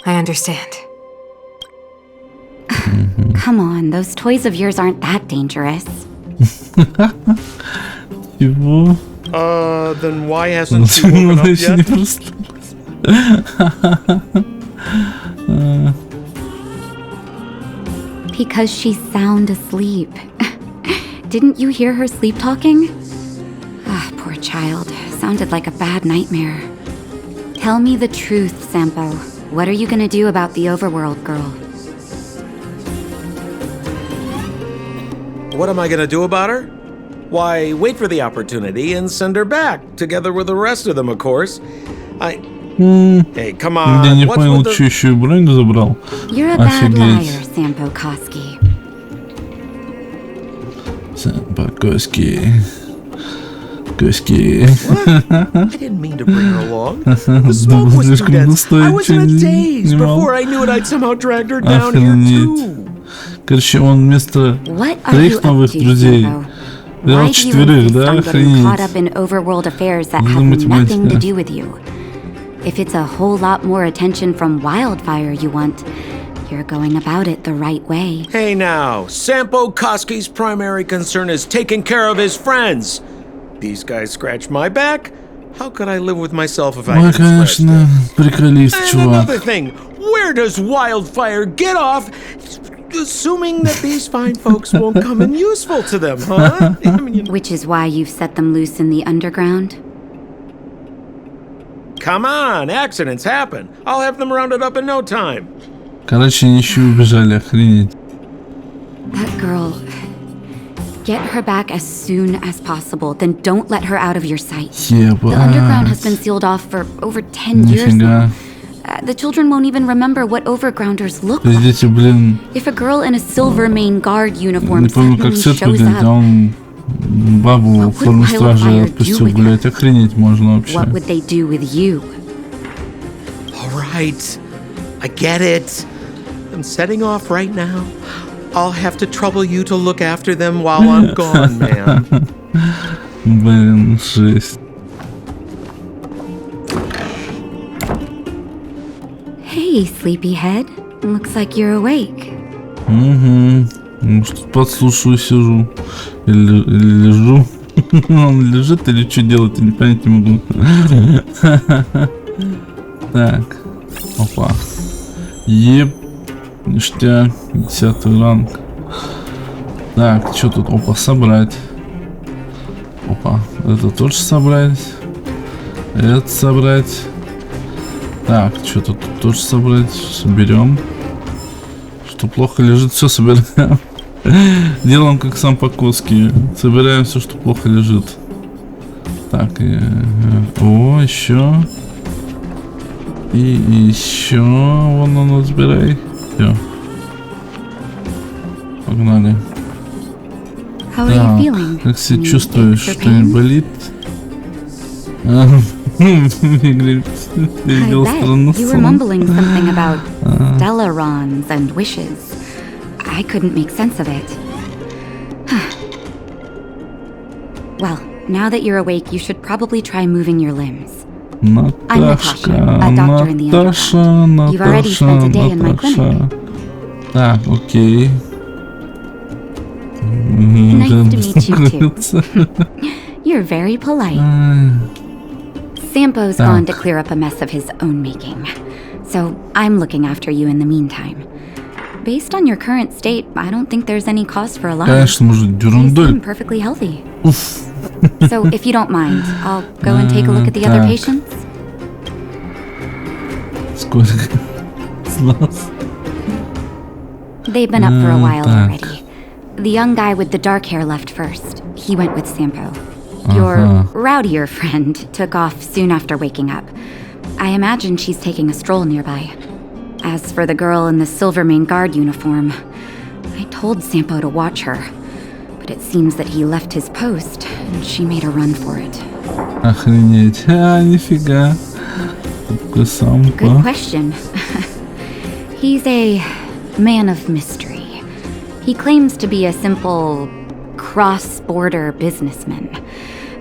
I understand. Come on, those toys of yours aren't that dangerous. Чего? Then why hasn't she woken up yet? Because she's sound asleep. Didn't you hear her sleep talking? Poor child. Sounded like a bad nightmare. Tell me the truth, Sampo. What are you gonna do about the overworld girl? What am I gonna do about her? Why, wait for the opportunity and send her back, together with the rest of them, of course. Hey, come on. Я не понял, что еще и бронь забрал. You're a bad liar, Sampo Koski. Sampo Koski. Koski. I didn't mean to bring her along. The smoke was too dense. I was in a daze. Before I knew it, I'd somehow dragged her down here too. Короче, он вместо троих новых друзей взял четверых, да? Caught up in overworld affairs that have nothing to do with you. If it's a whole lot more attention from Wildfire you want, you're going about it the right way. Hey now, Sampo Koski's primary concern is taking care of his friends. these guys scratch my back. How could I live with myself if I Ой, didn't scratch конечно, them? приколист, And чувак. another thing, where does Wildfire get off assuming that these fine folks won't come in useful to them, huh? I mean, Which is why you've set them loose in the underground? come on, accidents happen. I'll have them rounded up in no time. Короче, они еще убежали, охренеть. That girl. Get her back as soon as possible, then don't let her out of your sight. Ебать. The underground has been sealed off for over 10 years now. The children won't even remember what overgrounders look like. Идите, блин. If a girl in a silver main guard uniform Не помню, как suddenly цвет shows выглядит, а up, он бабу в форме стражи отпустил, do блядь, охренеть можно вообще. what would they do with you? All right, I get it. I'm setting off right now. I'll have to trouble you to look after them while I'm gone, man. Блин, жесть. Hey, sleepyhead. Looks like you're awake. Угу. Может, тут подслушаю, сижу. Или лежу. Он лежит или что делать, я не понять не могу. Так. Опа. Еп. Ништяк. 10 ранг. Так, что тут? Опа, собрать. Опа. Это тоже собрать. Это собрать. Так, что тут тоже собрать. Соберем. Что плохо лежит, все собираем. Делаем как сам Покоцкий. Собираем все, что плохо лежит. Так, о, еще. И еще. Вон оно, забирай. Все. Погнали. Так, как себя чувствуешь? Что-нибудь болит? You were mumbling something about Stellarons and wishes. I couldn't make sense of it. Well, now that you're awake, you should probably try moving your limbs. I'm Natasha, a doctor in the underground. You've already spent a day in my clinic. Так, окей. Nice to meet you too. You're very polite. Sampo's gone to clear up a mess of his own making, so I'm looking after you in the meantime. Based on your current state, I don't think there's any cause for alarm. Конечно, может, дюрундоль. You seem perfectly healthy. So, if you don't mind, I'll go and take a look at the other patients. Сколько с нас? They've been up for a while already. The young guy with the dark hair left first. He went with Sampo. Your rowdier friend took off soon after waking up. I imagine she's taking a stroll nearby. As for the girl in the Silvermane Guard uniform, I told Sampo to watch her, but it seems that he left his post and she made a run for it. Охренеть. Нифига. Good question. He's a man of mystery. He claims to be a simple cross-border businessman.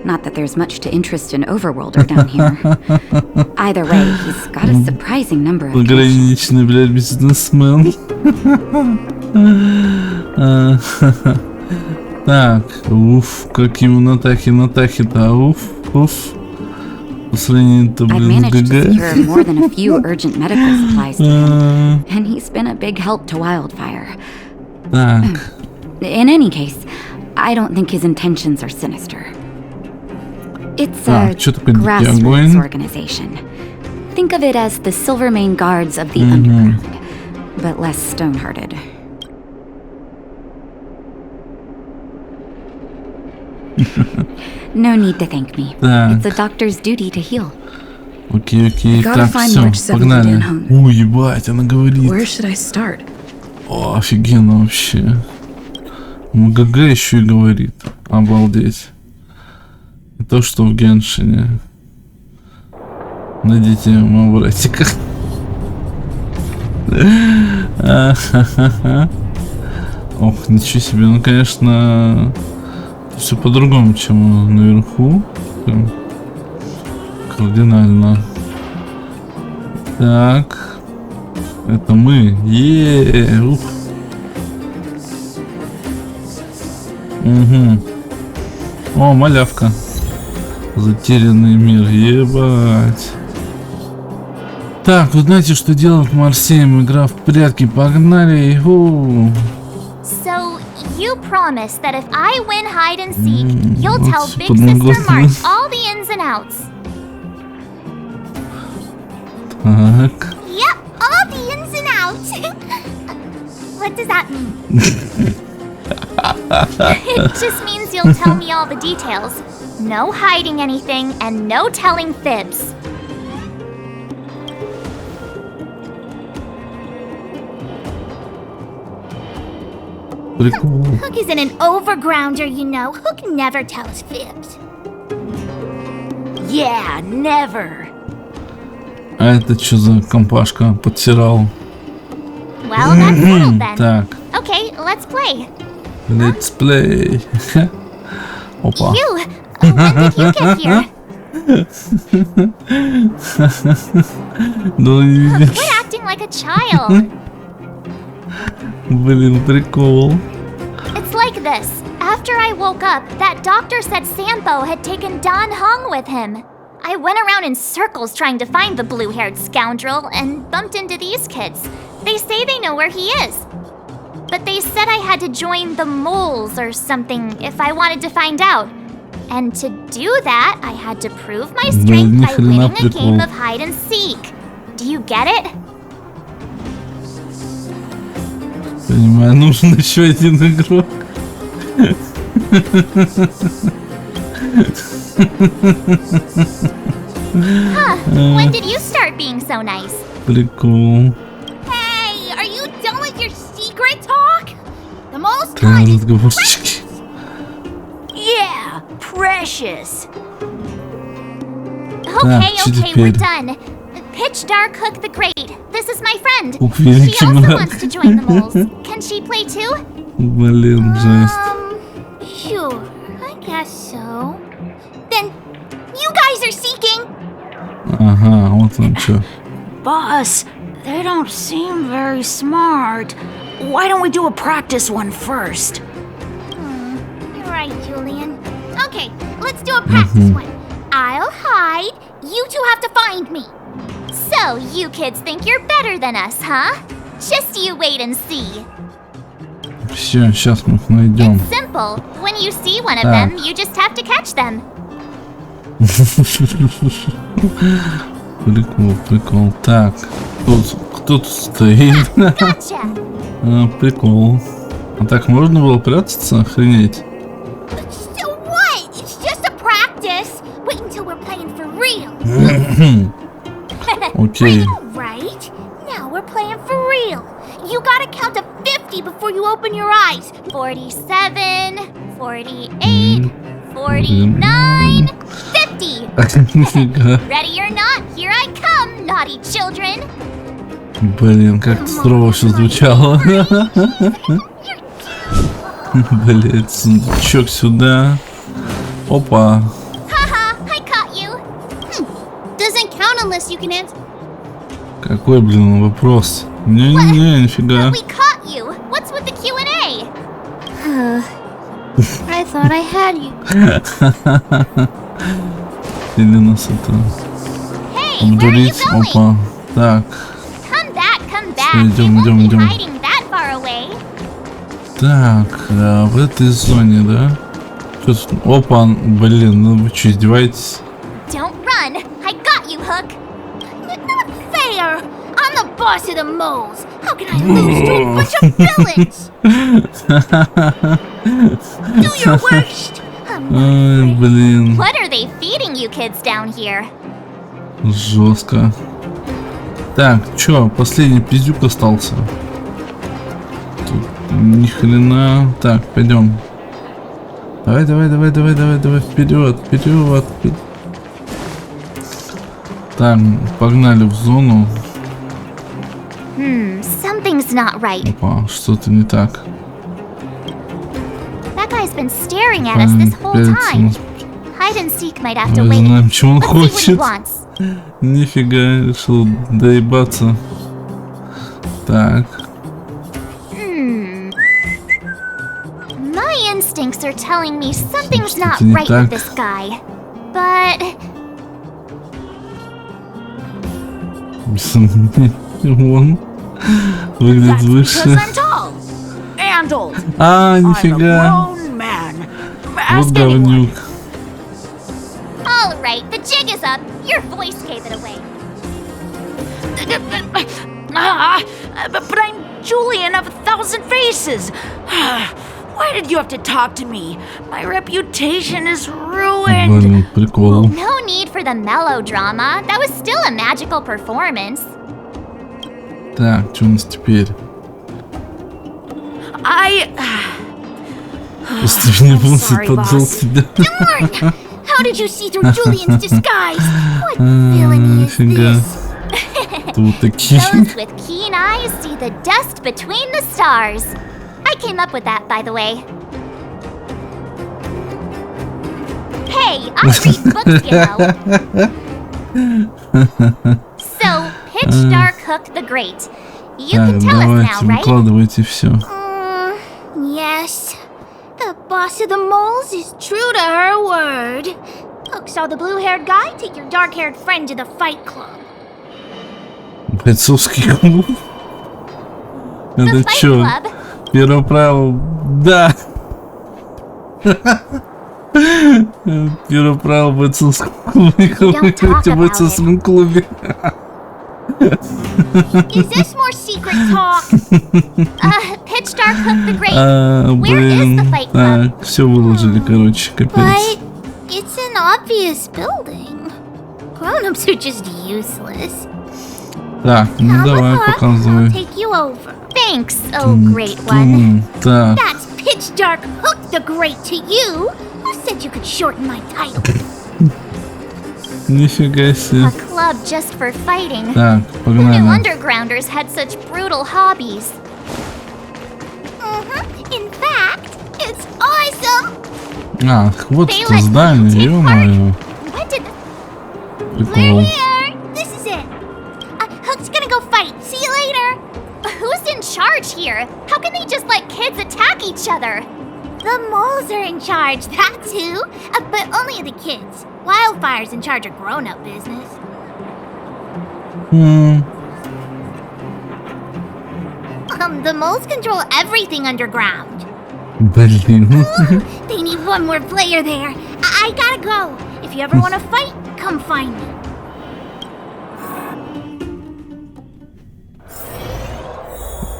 Not that there's much to interest an overworlder down here. Either way, he's got a surprising number of Пограничный, блядь, бизнесмен. Так, уф, как ему натахи-то, уф. По сравнению-то, блин, с ГГ. I've managed to secure more than a few urgent medical supplies to him, and he's been a big help to Wildfire. Так. In any case, I don't think his intentions are sinister. It's a grassroots organization. Think of it as the Silvermane Guards of the Underground, but less stone-hearted. No need to thank me. It's a doctor's duty to heal. Окей. Так, все, погнали. Ой, ебать, она говорит. Where should I start? О, офигенно вообще. МГГ еще и говорит. Обалдеть. Не то, что в Геншине. Найдите моего братика. Ох, ничего себе. Ну, конечно, все по-другому, чем наверху. Прям кардинально. Так. Это мы. Ух. Угу. О, малявка. Затерянный мир, ебать. Так, вы знаете, что делать, Марсеем? Игра в прятки, погнали. So, you promise that if I win hide and seek, you'll tell Big Sister Mark all the ins and outs. Так. Yep, all the ins and outs. What does that mean? It just means you'll tell me all the details. No hiding anything and no telling fibs. Прикол. Hook isn't an overgrounder, you know. Hook never tells fibs. Yeah, never. А это что за компашка подтирал? Well, that's settled then. Так. Okay, let's play. Let's play. Опа. You, when did you get here? Quit acting like a child. Блин, прикол. It's like this. After I woke up, that doctor said Sampo had taken Don Hong with him. I went around in circles trying to find the blue-haired scoundrel and bumped into these kids. They say they know where he is. But they said I had to join the moles or something if I wanted to find out. And to do that, I had to prove my strength by winning a game of hide and seek. Do you get it? Понимаю, нужен еще один игрок. Huh, when did you start being so nice? Прикол. Hey, are you done with your secret talk? The most Разговорчики. Yeah, precious. Okay, we're done. Pitch Dark Hook the Great. This is my friend. She also wants to join the moles. Can she play too? Блин, жесть. Sure, I guess so. Then, you guys are seeking. Ага, вот он что. Boss, they don't seem very smart. Why don't we do a practice one first? You're right, Julian. Okay, let's do a practice one. I'll hide. You two have to find me. So, you kids think you're better than us, huh? Just you wait and see. Все, сейчас мы их найдем. It's simple. When you see one of them, you just have to catch them. Прикол, прикол. Так, кто тут стоит? Прикол. А так можно было прятаться? Охренеть. So what? It's just a practice. Wait until we're playing for real. Окей. Right? Now we're playing for real. You gotta count to 50 before you open your eyes. 47, 48, 49, 50. Ready or not, here I come, naughty children. Блин, как здорово все звучало. Блять, сундучок сюда. Опа. Haha, I caught you. Doesn't count unless you can answer. Какой, блин, вопрос? Не-не-не, нифига. We caught you. What's with the Q&A? I thought I had you. Или нас это... обдурить? Опа. Так. Come back. Идем. Hiding that far away. Так, в этой зоне, да? Опа, блин, ну вы что, издеваетесь? Don't run. I got you, Hook. Not fair. I'm the boss of the moles. How can I lose to a bunch of villains? Do your worst. Ай, блин. What are they feeding you kids down here? Жестко. Так, чё, последний пиздюк остался. Тут ни хрена. Так, пойдем. Давай, вперед. Так, погнали в зону. Something's not right. Опа, что-то не так. That guy's been staring at us this whole time. Hide and seek might have to wait. Не знаем, чего он Let's see what he хочет. wants. Нифига, решил доебаться. Так. My instincts are telling me something's not не right так. with this guy. but... Он выглядит выше. А, нифига. Вот говнюк. All right, the jig is up. Your voice gave it away. But I'm Julian of 1,000 Faces. Why did you have to talk to me? My reputation is ruined. Прикол. No need for the melodrama. That was still a magical performance. Так, что у нас теперь? Постепенно волосы подзал себя. How did you see through Julian's disguise? What villainy is this? Тут такие. Those with keen eyes see the dust between the stars. I came up with that, by the way. Hey, I read books, you know. So, Pitch Dark Hook the Great. You can tell us now, right? Выкладывайте все. Yes. The boss of the moles is true to her word. Hook saw the blue-haired guy take your dark-haired friend to the fight club. Бойцовский клуб? Это чё? Первое правило... Да! Первое правило в бойцовском клубе. В бойцовском клубе. Is this more secret talk? Pitch Dark Hook the Great. Where is the fight club? Так, все выложили, короче, капец. But it's an obvious building. Grown-ups are just useless. Так, ну давай, показывай. I'll take you over. Thanks, oh great one. Так. That's Pitch Dark Hook the Great to you. Who said you could shorten my title? Нифига себе. A club just for fighting. Так, погнали. New undergrounders had such brutal hobbies. In fact, it's awesome. Ах, вот это здание, ё-моё. When did Прикол. We're here. This is it. Hook's gonna go fight. See you later. Who's in charge here? How can they just let kids attack each other? The moles are in charge, that's who. But only the kids. Wildfire's in charge of grown-up business. The moles control everything underground. Блин. They need one more player there. I gotta go. If you ever want to fight, come find me.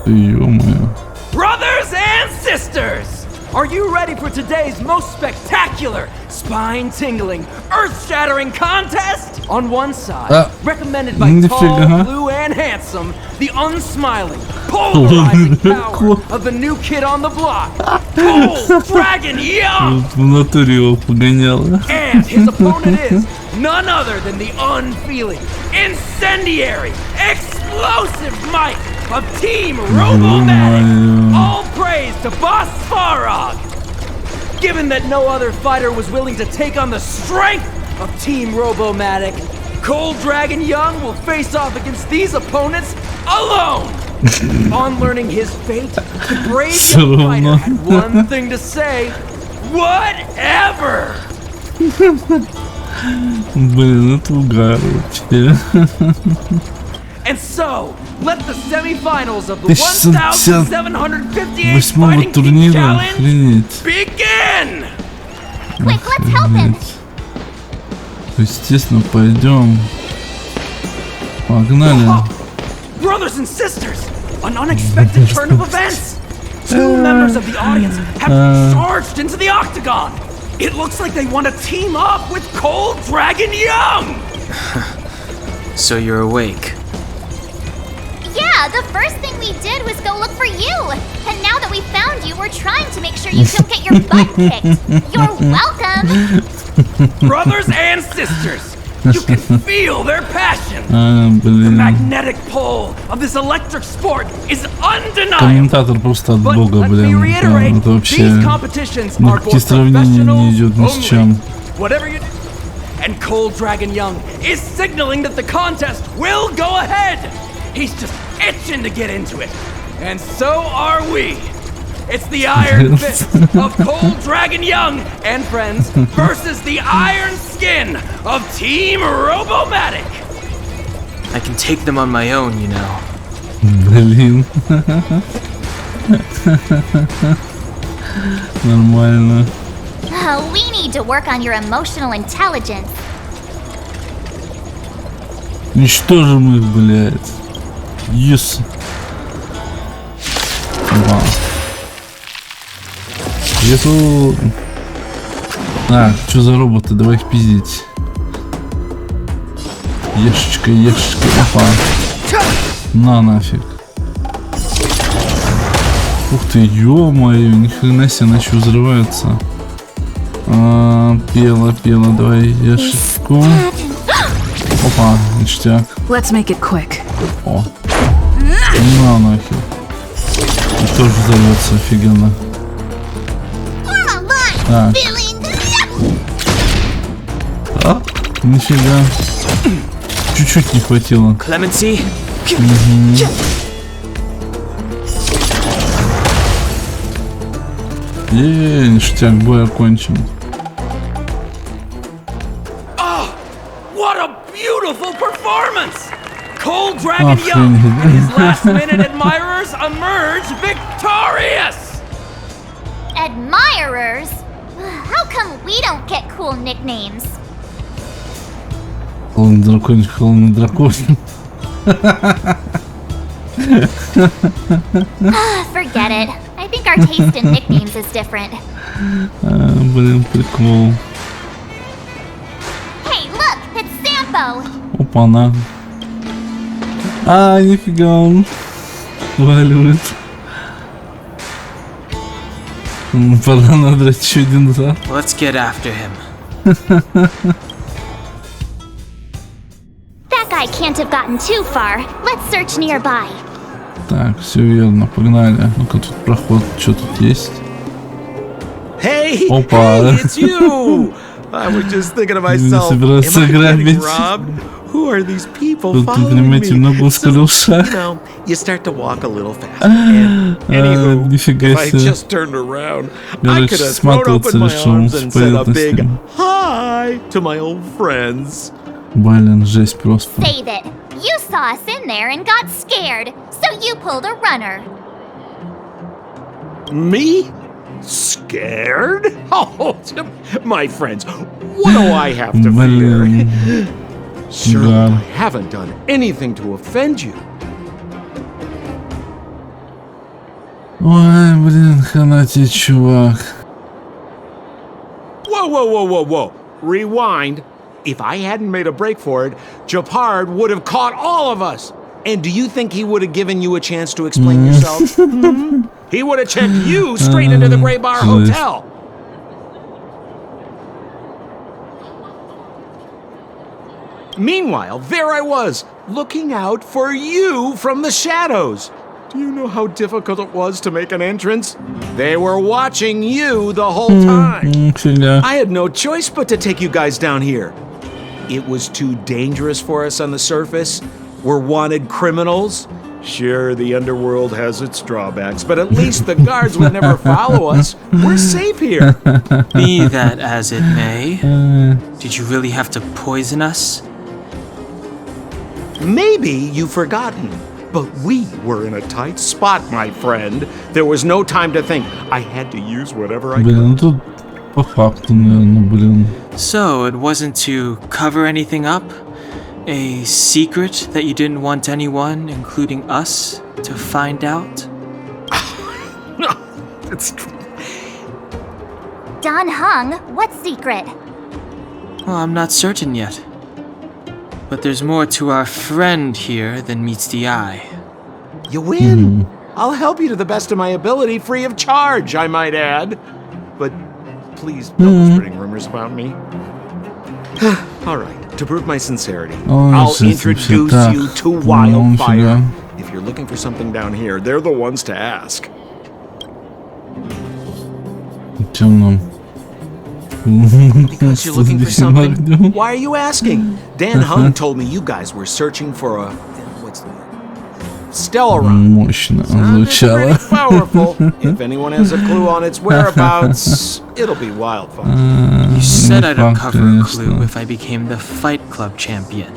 Ё-моё. Brothers and sisters! Are you ready for today's most spectacular, spine-tingling, earth-shattering contest? On one side, recommended by tall, blue, and handsome, the unsmiling, polarizing power of the new kid on the block, Cold Dragon Young! В натуре его погоняло. And his opponent is none other than the unfeeling, incendiary, explosive might of Team Robomatic! All praise to Boss Farog! Given that no other fighter was willing to take on the strength of Team Robomatic, Cold Dragon Young will face off against these opponents alone! On learning his fate, the brave young fighter had one thing to say: whatever! Блин, это угар вообще. And so, let the semifinals of the 1,758 Fighting King Challenge begin! Quick, let's help him! Естественно, пойдем. Погнали. Brothers and sisters, an unexpected turn of events! Two members of the audience have charged into the octagon! It looks like they want to team up with Cold Dragon Young! So you're awake. Yeah, the first thing we did was go look for you. And now that we found you, we're trying to make sure you don't get your butt kicked. You're welcome. Brothers and sisters, you can feel their passion. The magnetic pull of this electric sport is undeniable. Комментатор просто от бога, блин. Это вообще никакие сравнения не идет ни с чем. Whatever you do. And Cold Dragon Young is signaling that the contest will go ahead. He's just itching to get into it. And so are we. It's the Iron Fist of Cold Dragon Young and friends versus the Iron Skin of Team Robomatic. I can take them on my own, you know. Блин. Нормально. We need to work on your emotional intelligence. Уничтожим их, блядь. Yes. Вау. Есу. Так, что за роботы? Давай их пиздить. Ешечка, ешечка. Опа. На нафиг. Ух ты, ё-моё, ни хрена себе, начал взрываться. Пела, давай ешечку. Опа, ништяк. Let's make it quick. О. На нахер. И тоже взорвется, офигенно. Так. А? Нифига. Чуть-чуть не хватило. Clemency. Ништяк, бой окончен. What a beautiful performance! Cold Dragon Young and his last-minute admirers emerge victorious! Admirers? How come we don't get cool nicknames? Холодный драконик, холодный дракон. Forget it. I think our taste in nicknames is different. Блин, прикол. Hey, look! It's Sampo! Опа-на. Нифига он валивает. Пора надрать еще один зад. Let's get after him. That guy can't have gotten too far. Let's search nearby. Так, все верно, погнали. Ну-ка, тут проход, что тут есть? Hey, Опа. hey, it's you! I was just thinking to myself, am I getting robbed? Who are these people following me? So, you know, you start to walk a little faster. And anywho, if I just turned around, I could have thrown open my arms and said a big hi to my old friends. Блин, жесть просто. Save it. You saw us in there and got scared, so you pulled a runner. Me? Scared? Oh, my friends, what do I have to fear? Surely I haven't done anything to offend you. Ой, блин, хана тебе, чувак. Whoa. Rewind. If I hadn't made a break for it, Japard would have caught all of us. And do you think he would have given you a chance to explain yourself? He would have checked you straight into the Gray Bar Hotel. Meanwhile, there I was, looking out for you from the shadows. Do you know how difficult it was to make an entrance? They were watching you the whole time. I had no choice but to take you guys down here. It was too dangerous for us on the surface. We're wanted criminals. Sure, the underworld has its drawbacks, but at least the guards would never follow us. We're safe here. Be that as it may, did you really have to poison us? Maybe you've forgotten, but we were in a tight spot, my friend. There was no time to think. I had to use whatever I could. По факту, наверное, блин. So, it wasn't to cover anything up? A secret that you didn't want anyone, including us, to find out? Don Hung, what secret? Well, I'm not certain yet. But there's more to our friend here than meets the eye. You win. I'll help you to the best of my ability, free of charge, I might add. But please don't be spreading rumors about me. All right. To prove my sincerity, I'll introduce you to Wildfire. If you're looking for something down here, they're the ones to ask. Because you're looking for something? Why are you asking? Dan Hung told me you guys were searching for a... what's the word? Stellar. Мощно звучало. Powerful. If anyone has a clue on its whereabouts, it'll be Wildfire. You said I'd uncover a clue if I became the Fight Club champion.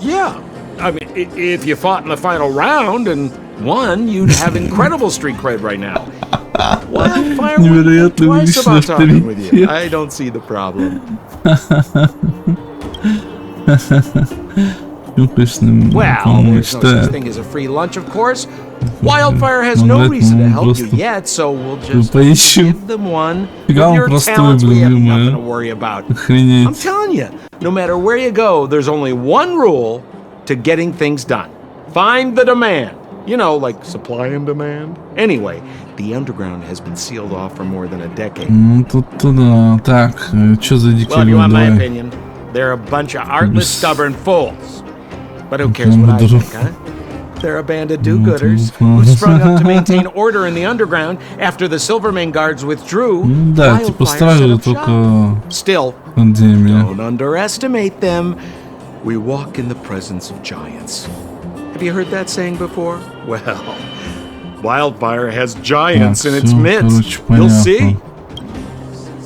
Yeah. I mean, if you fought in the final round and won, you'd have incredible street cred right now. Wildfire would think twice about talking with you. I don't see the problem. Well, there's no such thing as a free lunch, of course. Wildfire has no reason to help you yet, so we'll just give them one. With your talents, we have nothing to worry about. I'm telling you, no matter where you go, there's only one rule to getting things done. Find the demand. You know, like supply and demand. Anyway, the underground has been sealed off for more than a decade. Так, что за дикий Well, if you want my opinion, they're a bunch of artless, stubborn fools. But who cares what I think, huh? They're a band of do-gooders who sprung up to maintain order in the underground after the Silvermane guards withdrew. Да, типа стражи только Still, пандемия. don't underestimate them. We walk in the presence of giants. Have you heard that saying before? Well, Wildfire has giants in its midst. You'll see.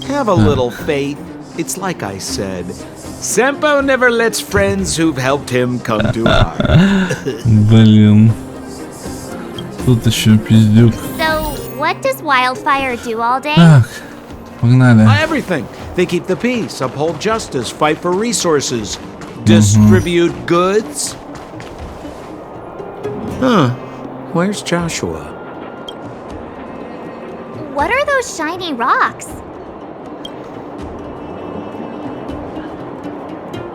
Have a little faith. It's like I said. Sempo never lets friends who've helped him come to harm. Блин. Тут еще пиздюк. So, what does Wildfire do all day? Так, погнали. Everything. They keep the peace, uphold justice, fight for resources, distribute goods. Huh. Where's Joshua? What are those shiny rocks?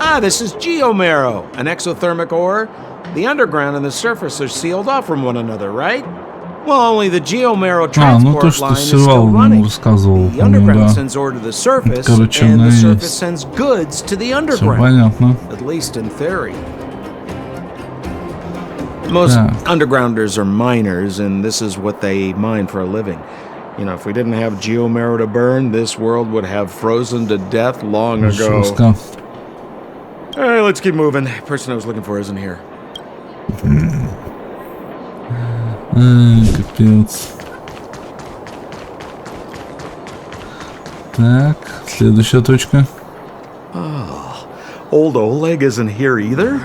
Ah, this is geomarrow, an exothermic ore. The underground and the surface are sealed off from one another, right? Well, only the geomarrow transport line is still running. The underground sends ore to the surface, and the surface sends goods to the underground. At least in theory. Most undergrounders are miners, and this is what they mine for a living. You know, if we didn't have geomarrow to burn, this world would have frozen to death long ago. All right, let's keep moving. The person I was looking for isn't here. Капец. Так, следующая точка. Oh, old Oleg isn't here either?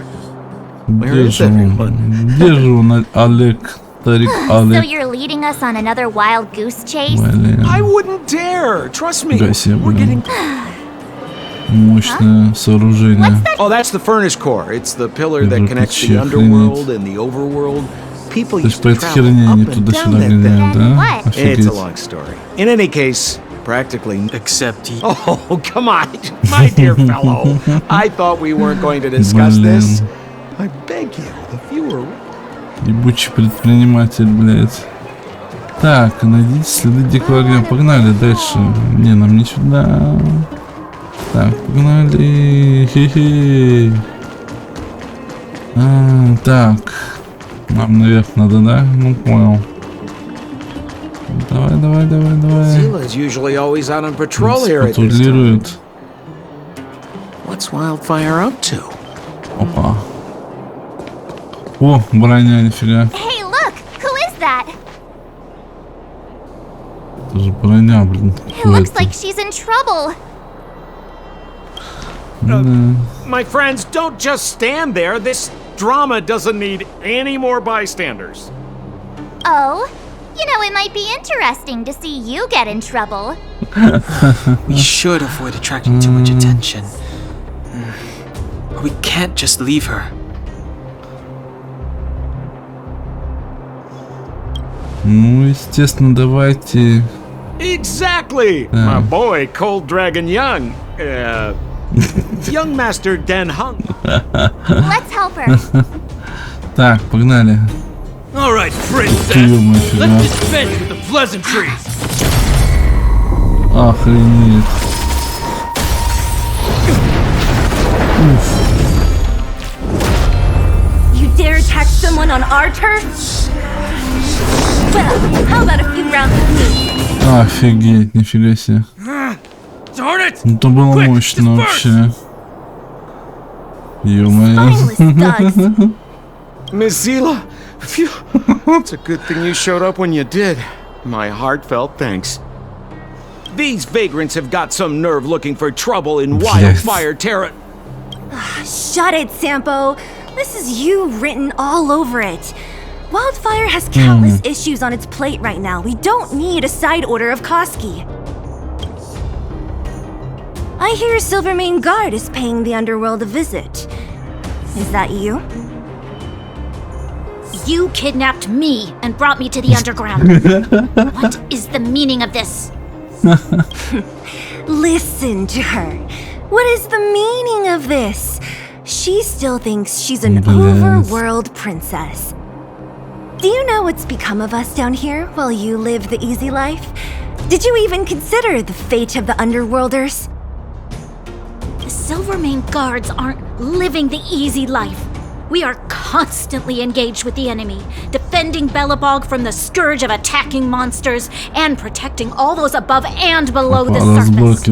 Where Где is же он? everyone? Где же он, Олег? Старик So Олег. you're leading us on another wild goose chase? Блин. I wouldn't dare. Trust me. Гаси, We're блин. getting. Мощное сооружение. Oh, that's the furnace core. It's the pillar that connects the underworld and the overworld. People used to travel up and down that thing. It's a long story. In any case, practically. Except you. Oh, come on, my dear fellow. I thought we weren't going to discuss this. I beg you, the viewer. Ебучий предприниматель, блядь. Так, найдите следы дикого огня. Погнали дальше. Не, нам не сюда. Так, погнали. Хе-хе. Так. Нам наверх надо, да? Ну, понял. Давай, давай, давай, давай. Zila's usually always out on patrol here at this time. What's Wildfire up to? Опа. О, броня, нифига. Hey, look! Who is that? Это же броня, блин. It looks like she's in trouble. My friends, don't just stand there. This drama doesn't need any more bystanders. Oh? You know, it might be interesting to see you get in trouble. We should avoid attracting too much attention. But we can't just leave her. Ну, естественно, давайте. Exactly! My boy, Cold Dragon Young. Young Master Den Hung. Let's help her. Так, погнали. All right, princess. Let's dispense with the pleasantries. Охренеть. You dare attack someone on our turf? Well, how about a few rounds with me? Офигеть, нифига себе. Ну, это было мощно вообще. Ё-моё. Mizila! Phew! It's a good thing you showed up when you did. My heartfelt thanks. These vagrants have got some nerve looking for trouble in Wildfire Terra. Shut it, Sampo. This is you written all over it. Wildfire has countless issues on its plate right now. We don't need a side order of Koski. I hear Silvermane Guard is paying the underworld a visit. Is that you? You kidnapped me and brought me to the underground. What is the meaning of this? Listen to her. What is the meaning of this? She still thinks she's an overworld princess. Do you know what's become of us down here while you live the easy life? Did you even consider the fate of the underworlders? The Silvermane Guards aren't living the easy life. We are constantly engaged with the enemy, defending Belobog from the scourge of attacking monsters and protecting all those above and below the surface.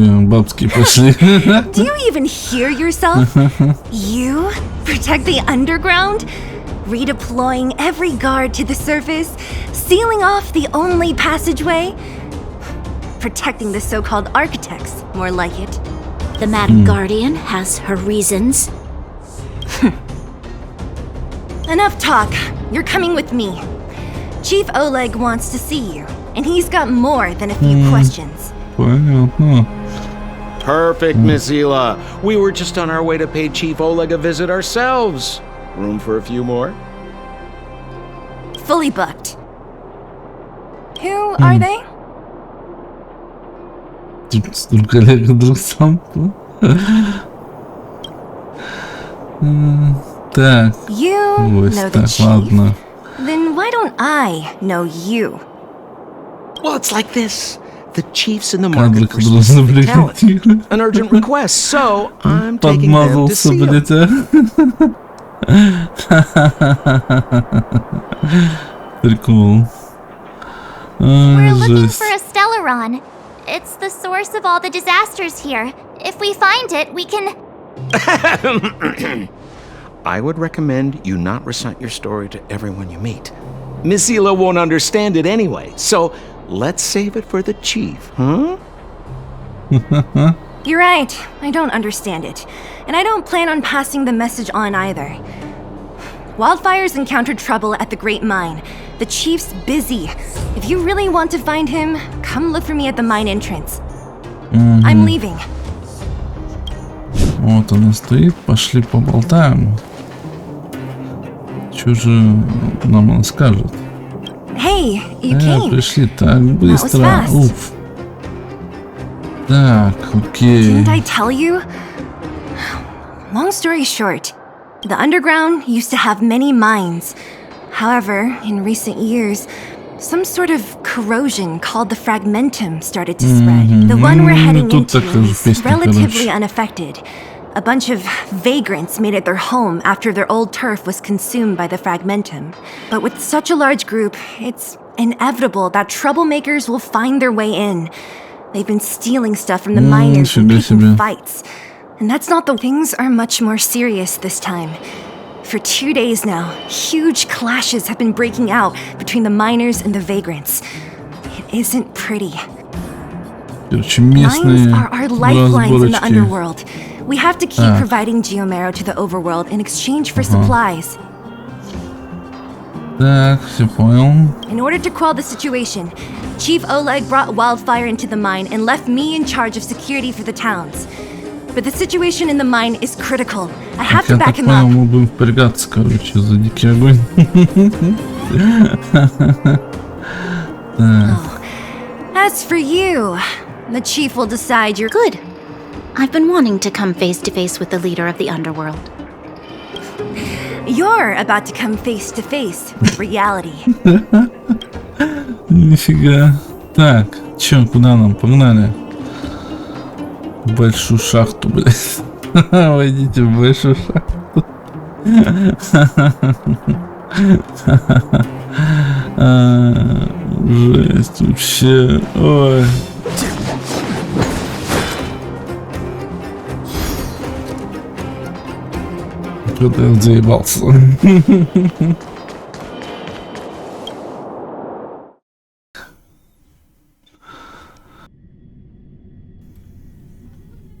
Do you even hear yourself? You protect the underground? Redeploying every guard to the surface? Sealing off the only passageway? Protecting the so-called architects, more like it. The Madam Guardian has her reasons. Enough talk. You're coming with me. Chief Oleg wants to see you, and he's got more than a few questions. Perfect, Mizila. We were just on our way to pay Chief Oleg a visit ourselves. Room for a few more? Fully booked. Who are they? You know the chief. Then why don't I know you? Well, it's like this. The chief's in the market for specific talent. An urgent request, so I'm taking them to see him. We're looking for a Stellaron. It's the source of all the disasters here. If we find it, we can... I would recommend you not recite your story to everyone you meet. Mizila won't understand it anyway, so let's save it for the chief, huh? You're right. I don't understand it. And I don't plan on passing the message on either. Wildfire's encountered trouble at the Great Mine. The chief's busy. If you really want to find him, come look for me at the mine entrance. I'm leaving. Вот она стоит, пошли поболтаем. Что же нам она скажет? Hey, you came. Пришли так быстро. Уф. Так, окей. Didn't I tell you? Long story short, the underground used to have many mines. However, in recent years, some sort of corrosion called the fragmentum started to spread. The one we're heading into is relatively unaffected. A bunch of vagrants made it their home after their old turf was consumed by the fragmentum. But with such a large group, it's inevitable that troublemakers will find their way in. They've been stealing stuff from the miners and picking fights. And that's not the... Things are much more serious this time. For 2 days now, huge clashes have been breaking out between the miners and the vagrants. It isn't pretty. Mines are our lifelines in the underworld. We have to keep providing Geomarrow to the overworld in exchange for supplies. Так, все понял. In order to quell the situation, Chief Oleg brought Wildfire into the mine and left me in charge of security for the towns. But the situation in the mine is critical. I have to back him up. Мы будем впрягаться, короче, за дикий огонь. As for you, the chief will decide you're good. I've been wanting to come face to face with the leader of the underworld. You're about to come face to face with reality. Нифига. Так, чё, куда нам? Погнали. В большую шахту, блядь. Войдите в большую шахту. Жесть вообще. Ой. Когда я заебался.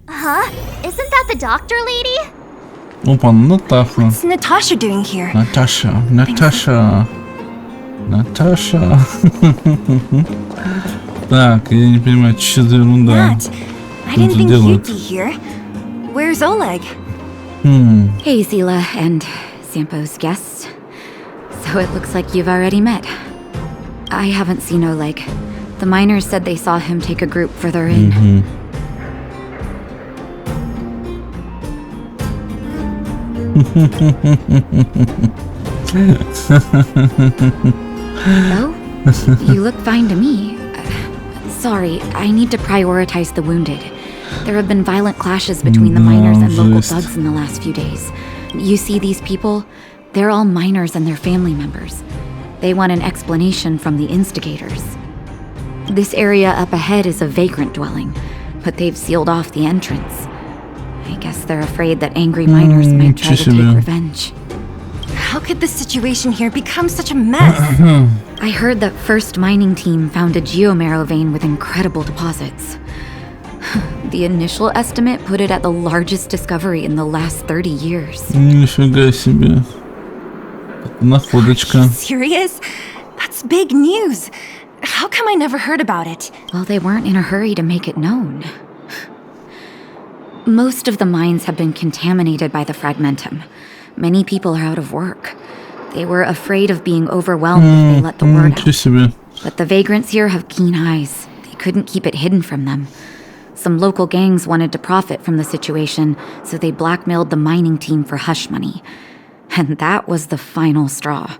Huh? Isn't that the doctor lady? Опа, Наташа. What's Natasha doing here? Наташа. Так, я не понимаю, что за ерунда. Matt, I didn't think you'd be here. Where's Oleg? Hey, Zila and Sampo's guests. So it looks like you've already met. I haven't seen Oleg. The miners said they saw him take a group further in. Oh, you look fine to me. Sorry, I need to prioritize the wounded. There have been violent clashes between the miners and local thugs in the last few days. You see these people? They're all miners and their family members. They want an explanation from the instigators. This area up ahead is a vagrant dwelling, but they've sealed off the entrance. I guess they're afraid that angry miners might try to take revenge. How could the situation here become such a mess? I heard that First Mining Team found a geomarrow vein with incredible deposits. The initial estimate put it at the largest discovery in the last 30 years. Нифига себе. Находочка. Are you serious? That's big news. How come I never heard about it? Well, they weren't in a hurry to make it known. Most of the mines have been contaminated by the fragmentum. Many people are out of work. They were afraid of being overwhelmed if they let the word out. But the vagrants here have keen eyes. They couldn't keep it hidden from them. Some local gangs wanted to profit from the situation, so they blackmailed the mining team for hush money. And that was the final straw.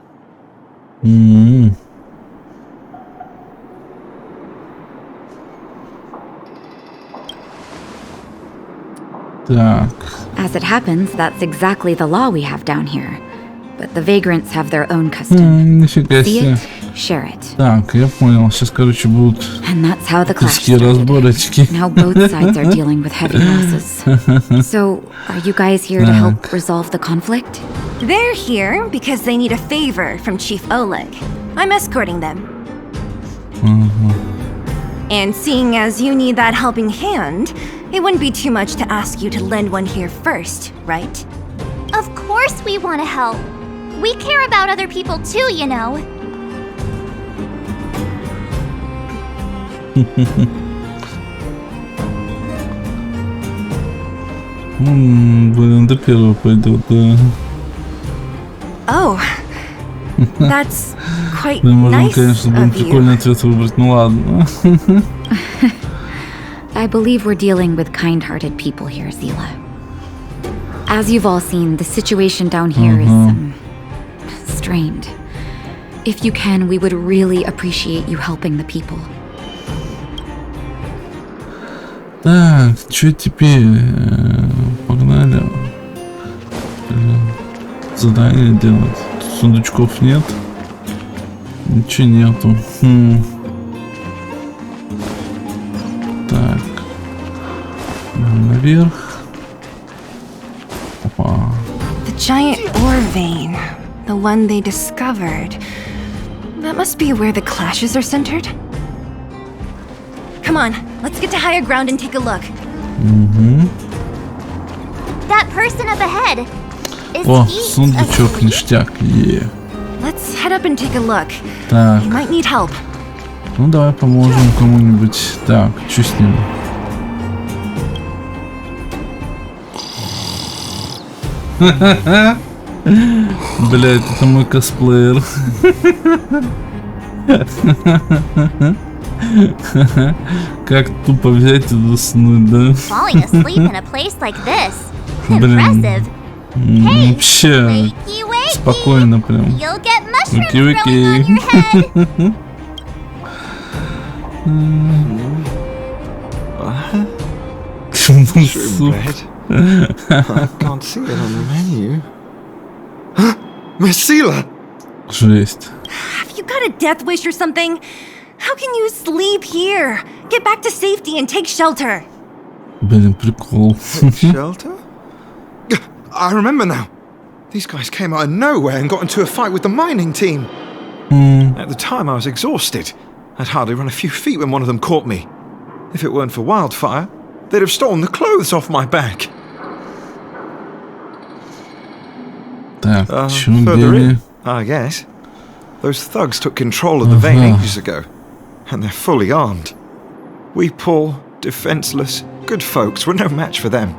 Так. As it happens, that's exactly the law we have down here. But the vagrants have their own custom. Нифига See себе. it? Share it. Так, я понял. Сейчас, короче, будут And that's how the clash такие разборочки. Now both sides are dealing with heavy losses. So, are you guys here to help resolve the conflict? They're here because they need a favor from Chief Oleg. I'm escorting them. And seeing as you need that helping hand, it wouldn't be too much to ask you to lend one here first, right? Of course we want to help. We care about other people too, you know. Блин, до первого пойдет, да. Oh, that's quite Да, можно, nice конечно, of you. прикольный ответ выбрать, ну ладно. I believe we're dealing with kind-hearted people here, Zila. As you've all seen, the situation down here is, strained. If you can, we would really appreciate you helping the people. Так, что теперь? Погнали. Задание делать. Сундучков нет. Ничего нету. Так. Наверх. Опа. The giant ore vein, the one they discovered. That must be where the clashes are centered. Come on, let's get to higher ground and take a look. That person up ahead. Is О, he сундучок, ништяк. Let's head up and take a look. Так. You might need help. Ну давай поможем кому-нибудь. Так, что с ним? Блять, это мой косплеер. Как тупо взять и заснуть, да? falling asleep in a place like this? Блин. Impressive. Hey, Вообще wakey, wakey. спокойно прям. You'll get mushrooms Вики-вики. growing on your head. Суп. I can't see it on the menu. Mesila! Жесть. Have you got a death wish or something? How can you sleep here? Get back to safety and take shelter. Блин, прикол. Shelter? I remember now. These guys came out of nowhere and got into a fight with the mining team. At the time, I was exhausted. I'd hardly run a few feet when one of them caught me. If it weren't for Wildfire, they'd have stolen the clothes off my back. Further in, I guess. Those thugs took control of the vein ages ago, and they're fully armed. We poor, defenseless, good folks were no match for them.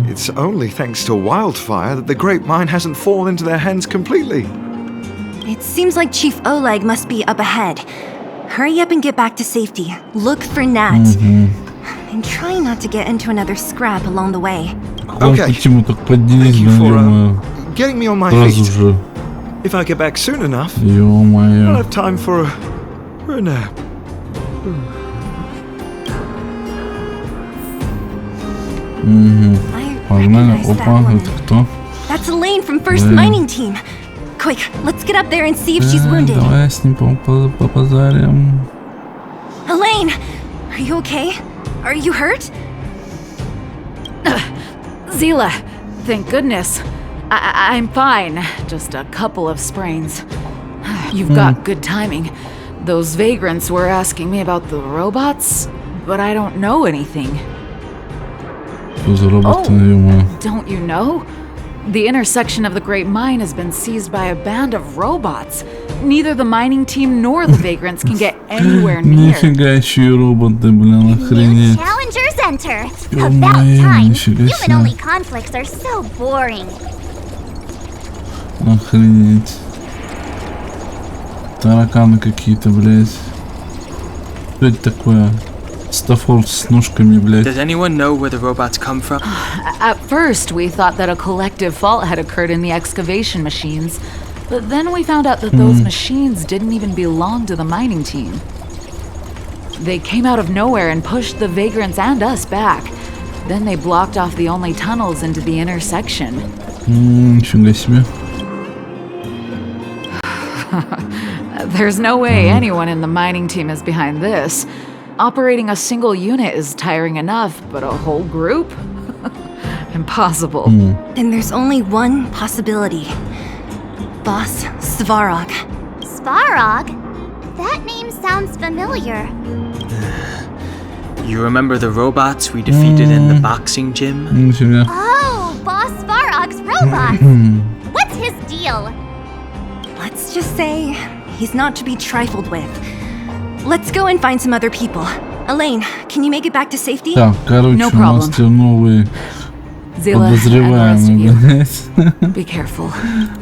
It's only thanks to Wildfire that the Great Mine hasn't fallen into their hands completely. It seems like Chief Oleg must be up ahead. Hurry up and get back to safety. Look for Nat. And try not to get into another scrap along the way. Okay. Thank you for getting me on my feet. If I get back soon enough, I'll have time for a nap. That's Elaine from First Mining Team. Quick, let's get up there and see if she's wounded. Elaine, are you okay? Are you hurt? Zila, thank goodness. I'm fine. Just a couple of sprains. You've got good timing. Those vagrants were asking me about the robots, but I don't know anything. Oh, don't you know? The intersection of the Great Mine has been seized by a band of robots. Neither the mining team nor the vagrants can get anywhere near. New challengers enter. About time. Human-only conflicts are so boring. Охренеть. Тараканы какие-то, блядь. Что это такое? Стаффорд с ножками, блядь. Does anyone know where the robots come from? At first, we thought that a collective fault had occurred in the excavation machines. But then we found out that those machines didn't even belong to the mining team. They came out of nowhere and pushed the vagrants and us back. Then they blocked off the only tunnels into the intersection. Ничего себе. There's no way anyone in the mining team is behind this. Operating a single unit is tiring enough, but a whole group? Impossible. Then there's only one possibility. Boss Svarog. Svarog? That name sounds familiar. You remember the robots we defeated in the boxing gym? Oh, Boss Svarog's robot! What's his deal? Let's just say he's not to be trifled with. Let's go and find some other people. Elaine, can you make it back to safety? Так, короче, No у нас теперь новые подозреваемые. Be careful.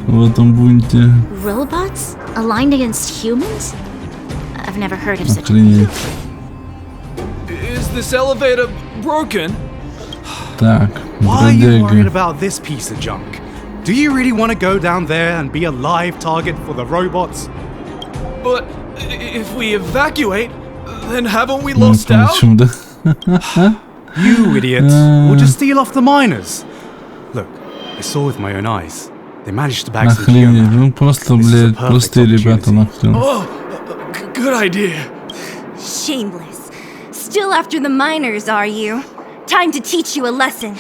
В этом бунте. Robots aligned against humans? I've never heard of such a Охренеть. Is this elevator broken? Так, Why are you worried бродяга. about this piece of junk? Do you really want to go down there and be a live target for the robots? But if we evacuate, then haven't we Ну, lost out? почему, да? You idiot! We'll just steal off the miners. Look, I saw with my own eyes. They managed to bag some gear. Охренеть, ну просто, блядь, простые ребята, нахрен. Oh, good idea. Shameless. Still after the miners, are you? Time to teach you a lesson.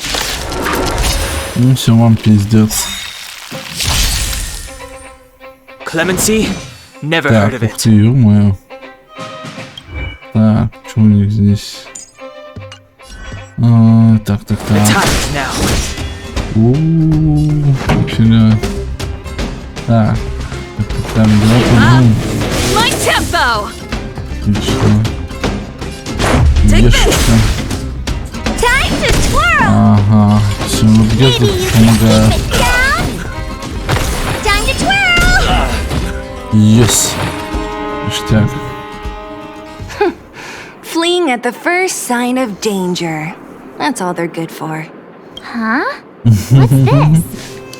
Ну все, вам пиздец. Clemency? Never heard of Так, ух it. ты, ё-моё. Так, что у них здесь? Так. The time is now. Нифига. Так, давай подумаем. My tempo! Отлично. Take Ешь this. что. Time to twirl! Ага, все, вот я тут помогаю. Time to twirl! Yes. Ништяк. Fleeing at the first sign of danger. That's all they're good for. Huh? What's this?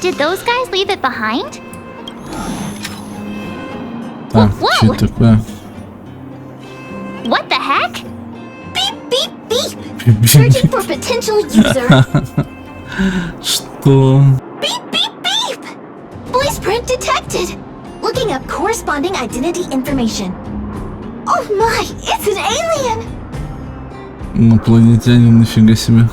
Did those guys leave it behind? Так, что это такое? What the heck? Beep, beep, beep! Searching for potential user. Что? Beep, beep, beep! Voice print detected. Looking up corresponding identity information. Oh my, it's an alien! Инопланетянин, нифига себе.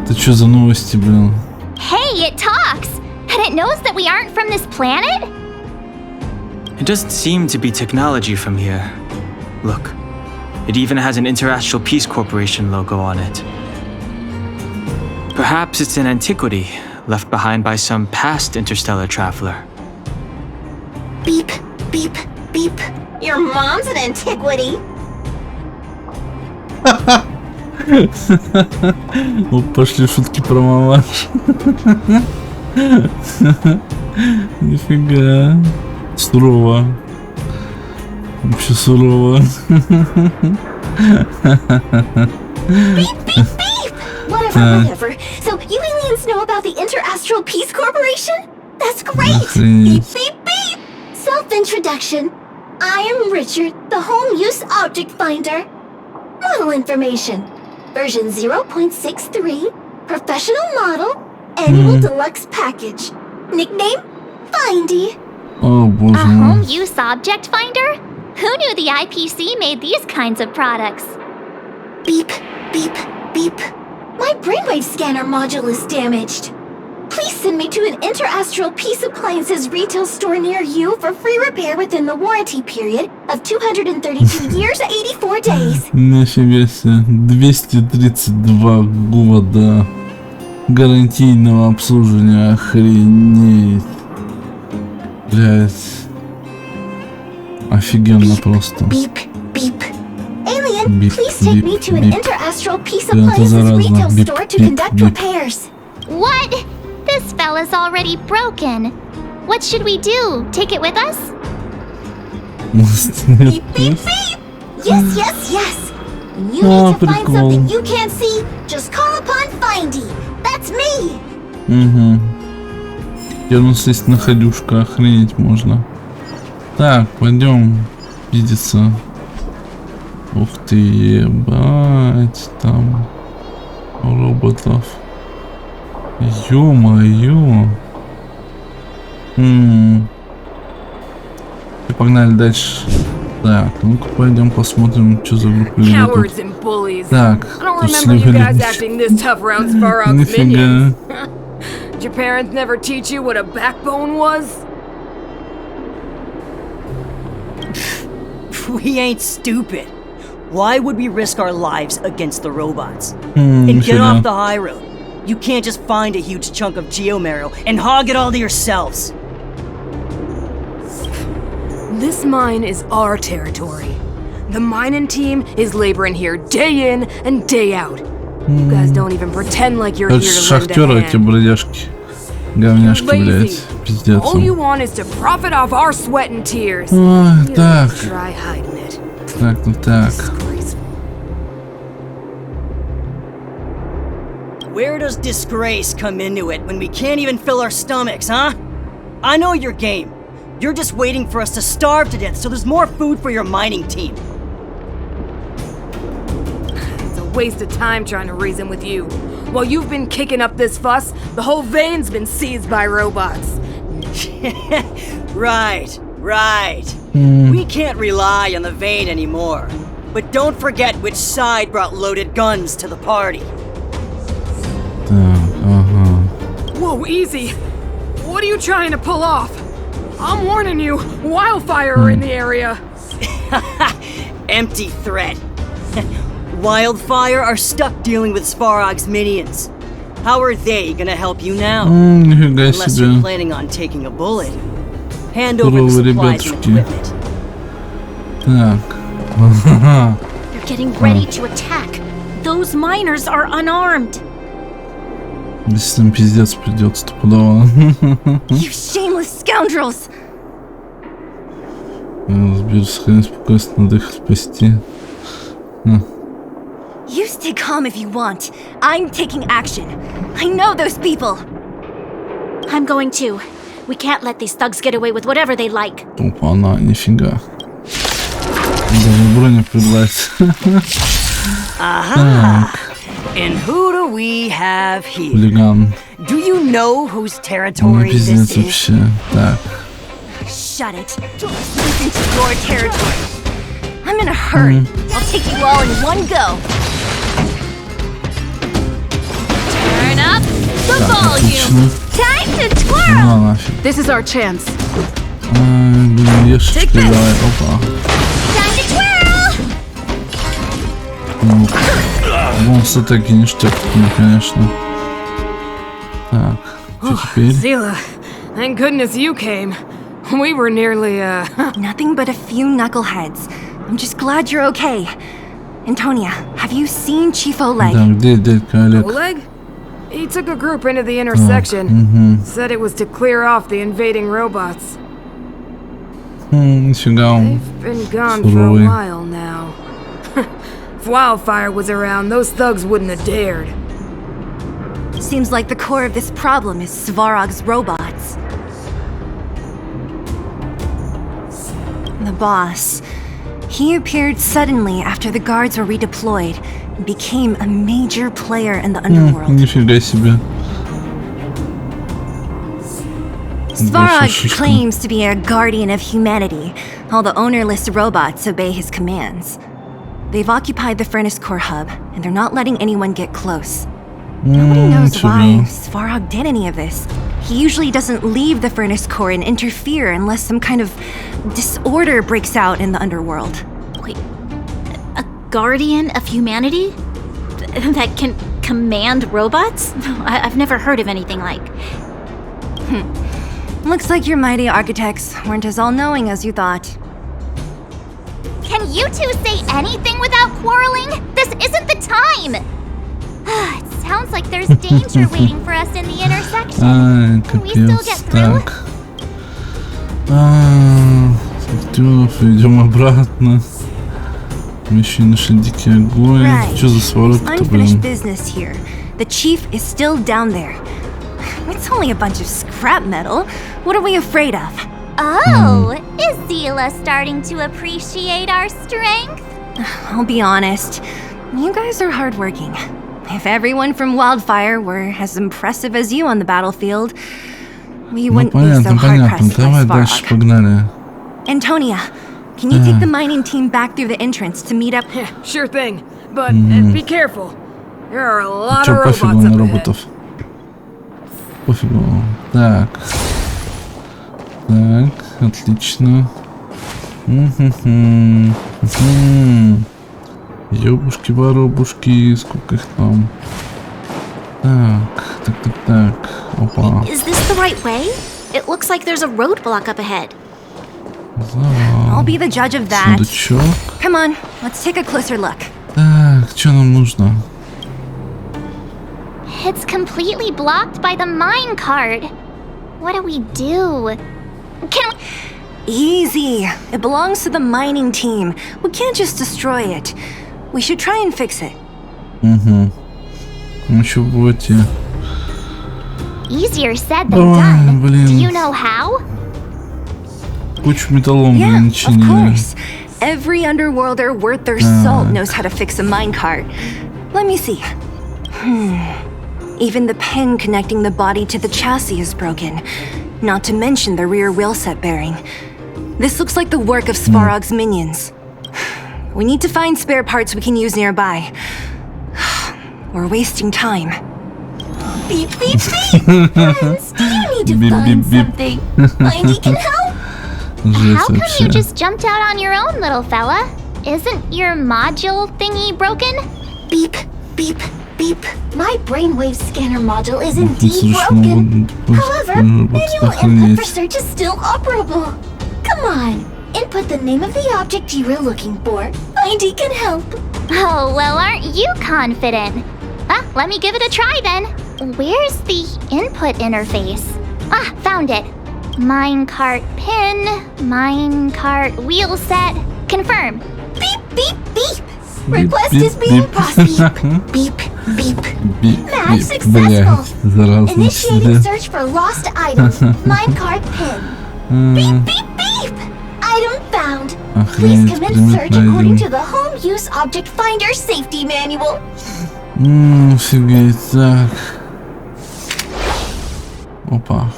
Это что за новости, блин? Hey, it talks! And it knows that we aren't from this planet? It doesn't seem to be technology from here. Look, it even has an Interastral Peace Corporation logo on it. Perhaps it's an antiquity left behind by some past interstellar traveler. Beep, beep, beep. Your mom's an antiquity. Вот пошли шутки про мамаш. Нифига. Сурово. Вообще сурово. Beep, beep, beep! Whatever. So, you aliens know about the Interastral Peace Corporation? That's great! Beep, beep, beep! Self-introduction. I am Richard, the Home Use Object Finder. Model information. Version 0.63. Professional model. Annual Deluxe Package. Nickname? Findy. Oh, боже A мой. home use object finder? Who knew the IPC made these kinds of products? Beep, beep, beep. My brainwave scanner module is damaged. Please send me to an Interastral Peace Appliances retail store near you for free repair within the warranty period of 232 years, 84 days. Нифига себе. 232 года гарантийного обслуживания. Охренеть. Блять. Офигенно просто. Beep, beep. Alien, Beep, please take beep, me to an beep. Interastral Peace Прям это Appliances заразно. retail Beep, store to beep, conduct beep. repairs. What? This fella's already broken. What should we do? Take it with us? Beep, beep, beep! Yes. You need to find something you can't see. Just call upon Findy. That's me. Угу. Я ну сесть на ходюшка, охренеть можно. Так, пойдем видеться. Ух ты, ебать, там роботов. Ё-моё. И погнали дальше. Так, ну-ка пойдем посмотрим, что за группа тут. Так, тут сливали. Нифига. Did your parents never teach you what a backbone was? We ain't stupid. Why would we risk our lives against the robots? And get off the high road. You can't just find a huge chunk of geomarrow and hog it all to yourselves. This mine is our territory. The mining team is laboring here day in and day out. You guys don't even pretend like you're here Это to lend a шахтеры эти hand. бродяжки. Говняшки, блядь. Пиздец. All you want is to profit off our sweat and tears. Ой, так. Try hiding it. Так, ну так. Where does disgrace come into it when we can't even fill our stomachs, huh? I know your game. You're just waiting for us to starve to death so there's more food for your mining team. It's a waste of time trying to reason with you. While you've been kicking up this fuss, the whole vein's been seized by robots. Right. We can't rely on the vein anymore. But don't forget which side brought loaded guns to the party. Whoa, easy! What are you trying to pull off? I'm warning you, wildfire are in the area. Empty threat. Wildfire are stuck dealing with Svarog's minions. How are they gonna help you now? Unless you're planning on taking a bullet. Hand over the supplies and equipment. They're getting ready to attack. Those miners are unarmed. Здесь там пиздец придет стопудово. You shameless scoundrels! Разберись, сохрани спокойствие, надо их спасти. You stay calm if you want. I'm taking action. I know those people. I'm going too. We can't let these thugs get away with whatever they like. Опа-на, нифига. Даже броня приблась. Aha! And who do we have here? Хулиган. Do you know whose Ну territory пиздец this is? вообще. Так. Shut it. Don't slip into your territory. I'm in a hurry. I'll take you all in one go. up the Так, отлично. volume. Time to twirl. Ну нафиг. This is our chance. Блин, ешечки давай, опа. Time to twirl. Ну, монстр таки ништяк, конечно. Так, что теперь? Zila, thank goodness you came. We were nearly, Nothing but a few knuckleheads. I'm just glad you're okay. Antonia, have you seen Chief Oleg? Да, где дядька Олег? Oleg? He took a group into the intersection. Said it was to clear off the invading robots. Нифига он. They've been gone for a while now. If Wildfire was around, those thugs wouldn't have dared. Seems like the core of this problem is Svarog's robots. The boss. He appeared suddenly after the guards were redeployed and became a major player in the underworld. Нифига себе. Svarog claims to be a guardian of humanity. All the ownerless robots obey his commands. They've occupied the Furnace Core hub, and they're not letting anyone get close. Nobody knows why Svarog did any of this. He usually doesn't leave the Furnace Core and interfere unless some kind of disorder breaks out in the underworld. Wait, a guardian of humanity? That can command robots? I've never heard of anything like. Looks like your mighty architects weren't as all-knowing as you thought. Can you two say anything without quarreling? This isn't the time! It sounds like there's danger waiting for us in the intersection. Can we still get through? Так. Идем обратно. Мы еще не нашли дикий огонь. Что за сварок-то, блин? Unfinished business here. The chief is still down there. It's only a bunch of scrap metal. What are we afraid of? Oh, is Zila starting to appreciate our strength? I'll be honest. You guys are hardworking. If everyone from Wildfire were as impressive as you on the battlefield, we wouldn't be so hard-pressed by Svarog. Antonia, can you take the mining team back through the entrance to meet up? Sure thing, but be careful. There are a lot of robots пофигу на up роботов. Пофигу. Так. Так, отлично. Ёбушки-воробушки, сколько их там. Так. Опа. Is this the right way? It looks like there's a roadblock up ahead. I'll be the judge of that. Сундучок. Come on, let's take a closer look. Так, что нам нужно? It's completely blocked by the mine cart. What do we do? Can we... Easy. It belongs to the mining team. We can't just destroy it. We should try and fix it. Еще в боте. Easier said than done. Блин. Do you know how? Кучу металлом, блин, Of чинили. course. Every underworlder worth their salt knows how to fix a minecart. Let me see. Even the pin connecting the body to the chassis is broken. Not to mention the rear wheel set bearing. This looks like the work of Svarog's minions. We need to find spare parts we can use nearby. We're wasting time. Beep, beep, beep! Friends, do you need to find something? Mindy can help? How come you just jumped out on your own, little fella? Isn't your module thingy broken? Beep, beep, beep. My brainwave scanner module is indeed broken. However, manual input for search is still operable. Come on, input the name of the object you were looking for. Mindy can help. Oh, well, aren't you confident? Let me give it a try then. Where's the input interface? Found it. Minecart pin, minecart wheel set, confirm. Beep, beep, beep. Request is being processed. Beep, beep. Match successful. Initiating search for lost item. Minecart pin. Beep, beep, beep. Item found. Please commence search according to the Home Use Object Finder Safety Manual. Офигеть, так. Опа.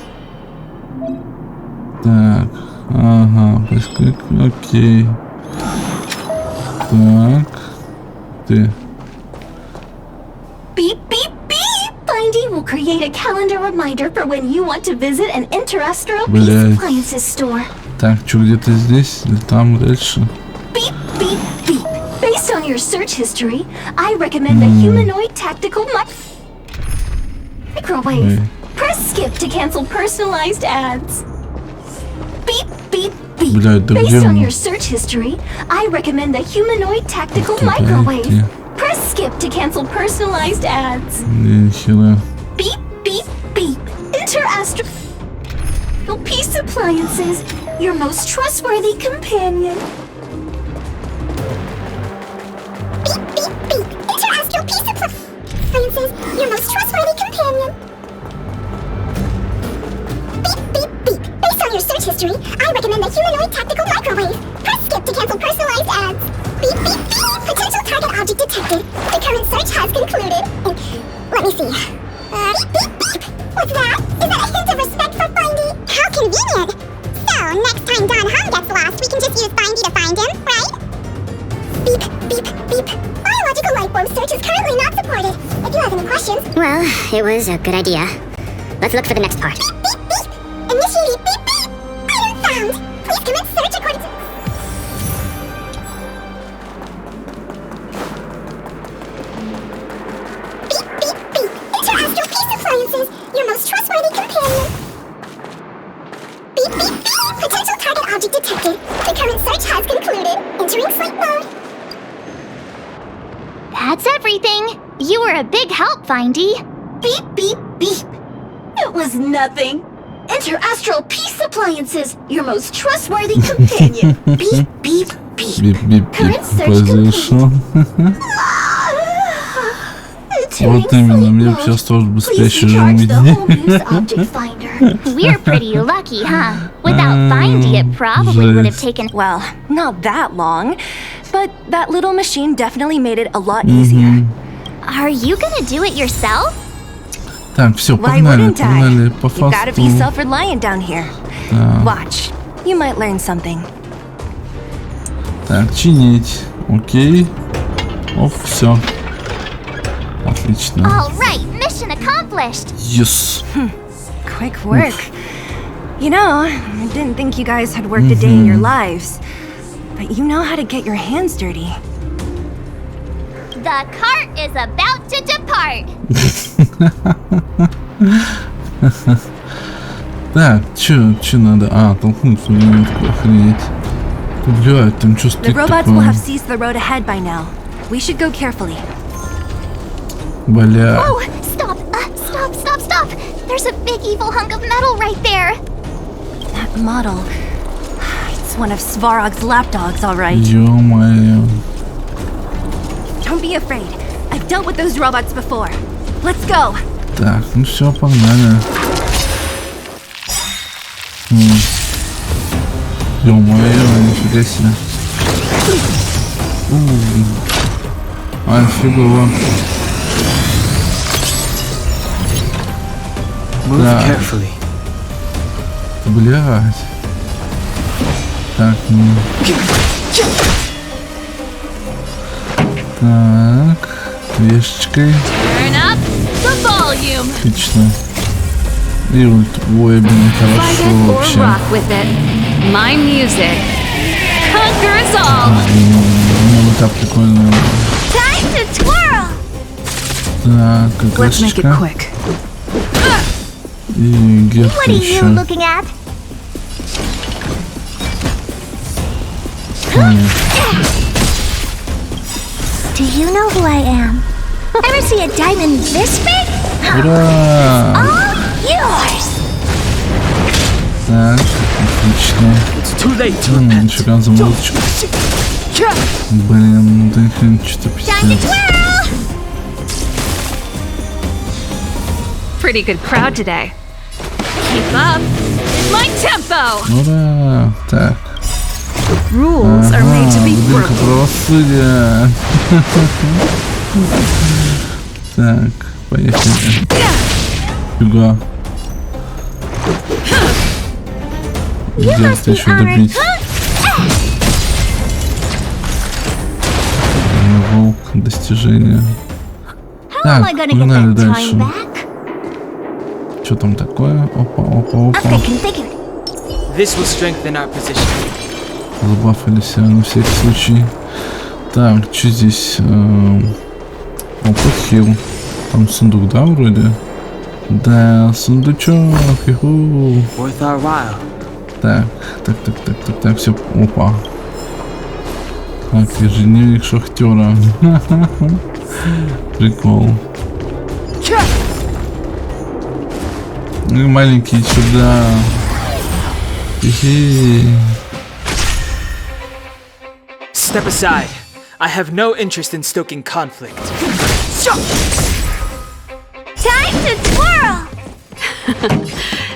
Так, ага, поисковик, окей. Так, ты. Beep, beep, beep. Mindy will create a calendar reminder for when you want to visit an interstellar peace appliances store. Так, что где-то здесь или там дальше? Beep, beep, beep. Based on your search history, I recommend the humanoid tactical microwave. Press skip to cancel personalized ads. Beep, beep, beep. Based on your search history, I recommend the humanoid tactical microwave. Press skip to cancel personalized ads. Beep, beep, beep. Interastral peace appliances, your most trustworthy companion. Beep, beep, beep. Interastral peace appliances, your most trustworthy companion. Beep, beep, beep. Based on your search history, I recommend the humanoid tactical microwave. Press skip to cancel personalized ads. Beep, beep, beep. Potential target object detected. The current search has concluded. Let me see. Beep, beep, beep. What's that? Is that a hint of respect for Findy? How convenient. So, next time Don Hum gets lost, we can just use Findy to find him, right? Beep, beep, beep. Biological life form search is currently not supported. If you have any questions... Well, it was a good idea. Let's look for the next part. Beep, beep, beep. Initiating beep, beep. Item found. Please commence search according to... Beep, beep, beep. Interastral peace appliances, your most trustworthy companion. Beep, beep, beep. Potential target object detected. The current search has concluded. Entering sleep mode. That's everything. You were a big help, Findy. Beep, beep, beep. It was nothing. Interastral peace appliances, your most trustworthy companion. Beep, beep, beep. Beep, beep, Current beep. search complete. Вот именно, мне бы сейчас тоже бы спящий режим We're pretty lucky, huh? Without Findy, it probably would have taken... Well, not that long. But that little machine definitely made it a lot easier. Are you gonna do it yourself? Так, все, погнали по фасту. You gotta be self-reliant down here. Watch, you might learn something. Так, чинить. Окей. Оф, все. Отлично. All right, mission accomplished. Yes. Quick work. You know, I didn't think you guys had worked a day in your lives. But you know how to get your hands dirty. The cart is about to depart. Так, чё надо? А, толкнуться минутку, охренеть. Блядь, там чё стоит такое? The robots will have seized the road ahead by now. We should go carefully. Бля. Oh, stop! Stop! There's a big evil hunk of metal right there. That model. It's one of Svarog's lapdogs, all right. Ё-моё. Don't be afraid. I've dealt with those robots before. Let's go. Так, ну все, погнали. Ё-моё, нифига себе. Офигово. Так. Блядь. Так, Так, вешечкой. Отлично. И ульт. Ой, блин, хорошо вообще. Ну, вот так прикольно. Так, какашечка. И герка еще. Do you know who I am? Ever see a diamond this big? Ура! All yours. Так, отлично. Нифига за музычку. Блин, ну ты хрен что-то пиздец. Pretty good crowd today. Keep up. It's my tempo. Ура! Так. Rules are made to be broken. Правосудие. Так, поехали. Фига. Где-то еще добить. Волк, достижение. Так, погнали дальше. Что там такое? Опа. This will strengthen our position. Забафали себя на всякий случай. Так, что здесь? Опа, хил. Там сундук, да, вроде? Да, сундучок. Worth our while. Так, все. Опа. Так, ежедневник шахтера. Прикол. Ну и маленький сюда. Step aside. I have no interest in stoking conflict. Time to twirl!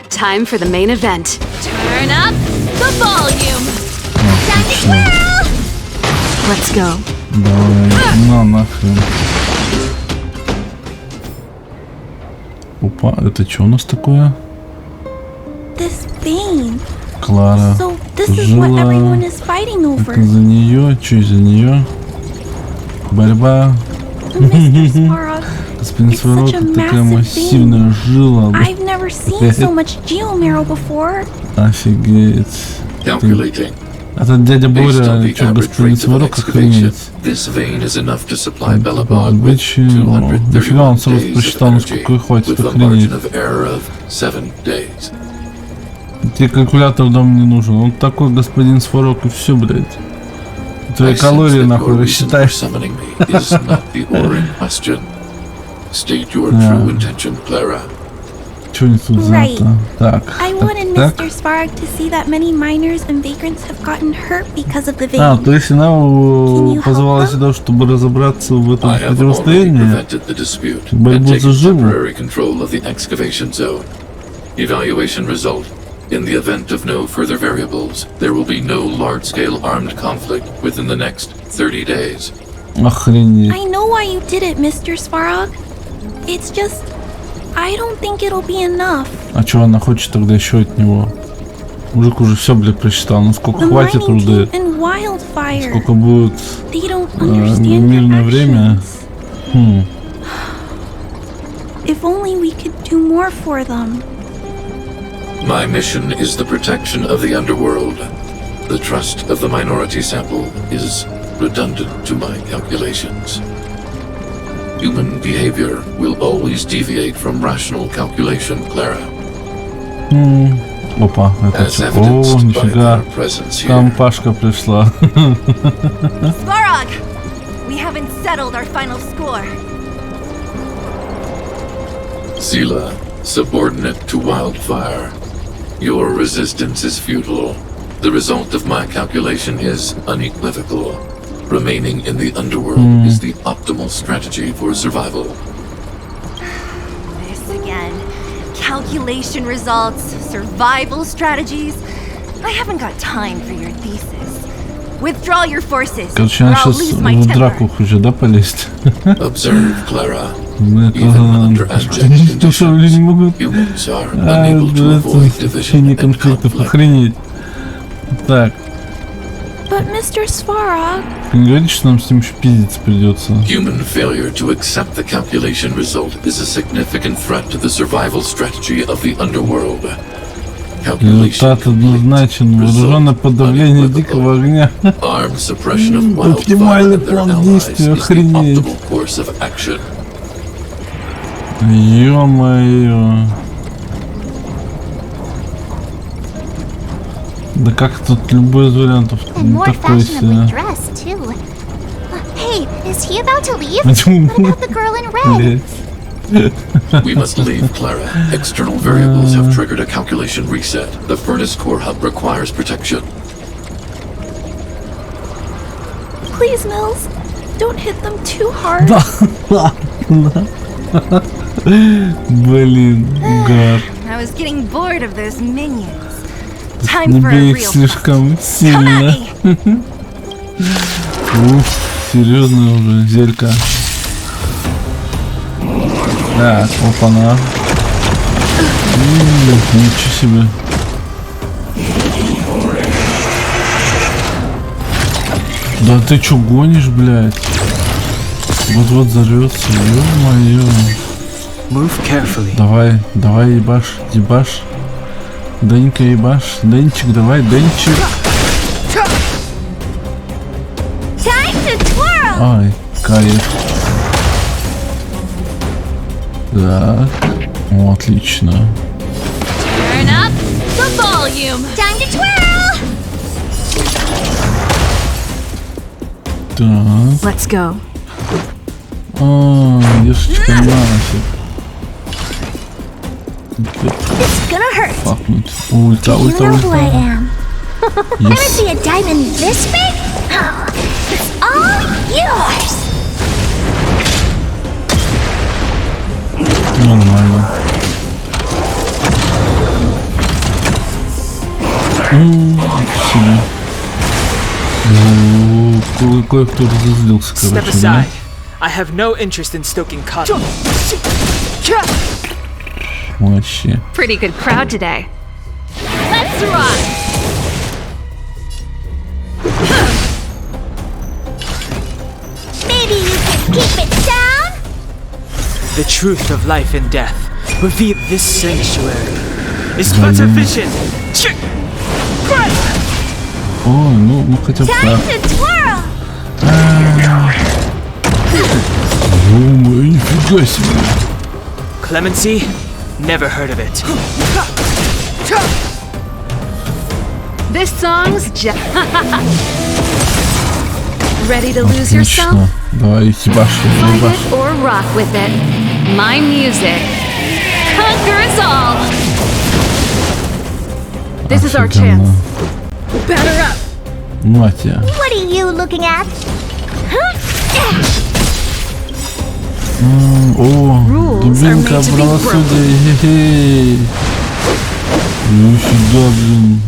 Time for the main event. Turn up the volume. Time to twirl! Let's go. Давай, на нахрен. Опа, это что у нас такое? This vein. Клара So this is what everyone is fighting over. Это за нее, что из-за нее? Борьба. Господин Сварог, это такая массивная жила. I've never seen so much geomarrow before. Офигеть. Этот дядя Боря, что, господин Сварог, охренеть. Обычай, нифига он сразу просчитал, насколько и хватит, охренеть. Тебе калькулятор дома не нужен, он такой господин Сварог и все, блядь. Твои калории нахуй рассчитаешь. Что не тут знато? Так. I wanted Mr. Svarog to see that many miners and vagrants have gotten hurt because of the vein. То есть она позвала сюда, чтобы разобраться в этом противостоянии, борьбу за живу. In the event of no further variables, there will be no large-scale armed conflict within the next 30 days. Охренеть. I know why you did it, Mr. Svarog. It's just, I don't think it'll be enough. А чё она хочет тогда еще от него? Мужик уже все, блядь, просчитал. Ну сколько хватит руды? Сколько будет мирное время? If only we could do more for them. My mission is the protection of the underworld. The trust of the minority sample is redundant to my calculations. Human behavior will always deviate from rational calculation, Clara. Опа, это что? О, нифига. Там Пашка пришла. Svarog! We haven't settled our final score. Sela, subordinate to Wildfire. Your resistance is futile. The result of my calculation is unequivocal. Remaining in the underworld is the optimal strategy for survival. This again. Calculation results, survival strategies. I haven't got time for your thesis. Withdraw your forces, Короче, or она I'll сейчас lose my в temper. драку хочет, да, полезть? Observe, Clara. Это что, люди не могут решение конфликтов, охренеть. Так. But Mr. Svarog... Ты не говоришь, что нам с ним еще пиздиться придется? Human failure to accept the calculation result is a significant threat to the survival strategy of the underworld. Результат однозначен. Вооруженное подавление дикого огня. Оптимальный план действия, охренеть. Ё-моё. Да как тут любой из вариантов такой себе. Hey, is he about to leave? What about the girl in red? We must leave, Clara. External variables have triggered a calculation reset. The furnace core hub requires protection. Please, Mills, don't hit them too hard. Блин, гад. I was getting bored of those minions. Time Не for a бей их real слишком сильно. Уф, серьезно уже, зелька. Так, опа-на. Ничего себе. Да ты чё гонишь, блядь? Вот-вот взорвется, ё-моё. Move carefully. Давай, ебаш. Денька, ебаш. Денчик, давай, Денчик. Ай, кайф. Так. О, отлично. Turn up the volume. Time to twirl. Так. Let's go. Ешечка нафиг. It's gonna hurt. Пахнуть. Ульта. You know who I am. Ever see a diamond this big? Oh, it's all yours. Нормально. Сильно. Кое-кто разозлился, короче, да? I have no interest in stoking conflict. Вообще. Pretty good crowd today. Let's rock. Maybe you can keep it down. The truth of life and death. Reveal this sanctuary is but a vision. О, ну хотя бы так. Нифига себе. Clemency? Never heard of it. This song's just ready to lose yourself? Давай, ебашь. Fight it or rock with it. My music conquers all. This is our chance. Batter up. Матя. What are you looking at? О, дубинка правосудия. Хе-хе. Нифига, блин.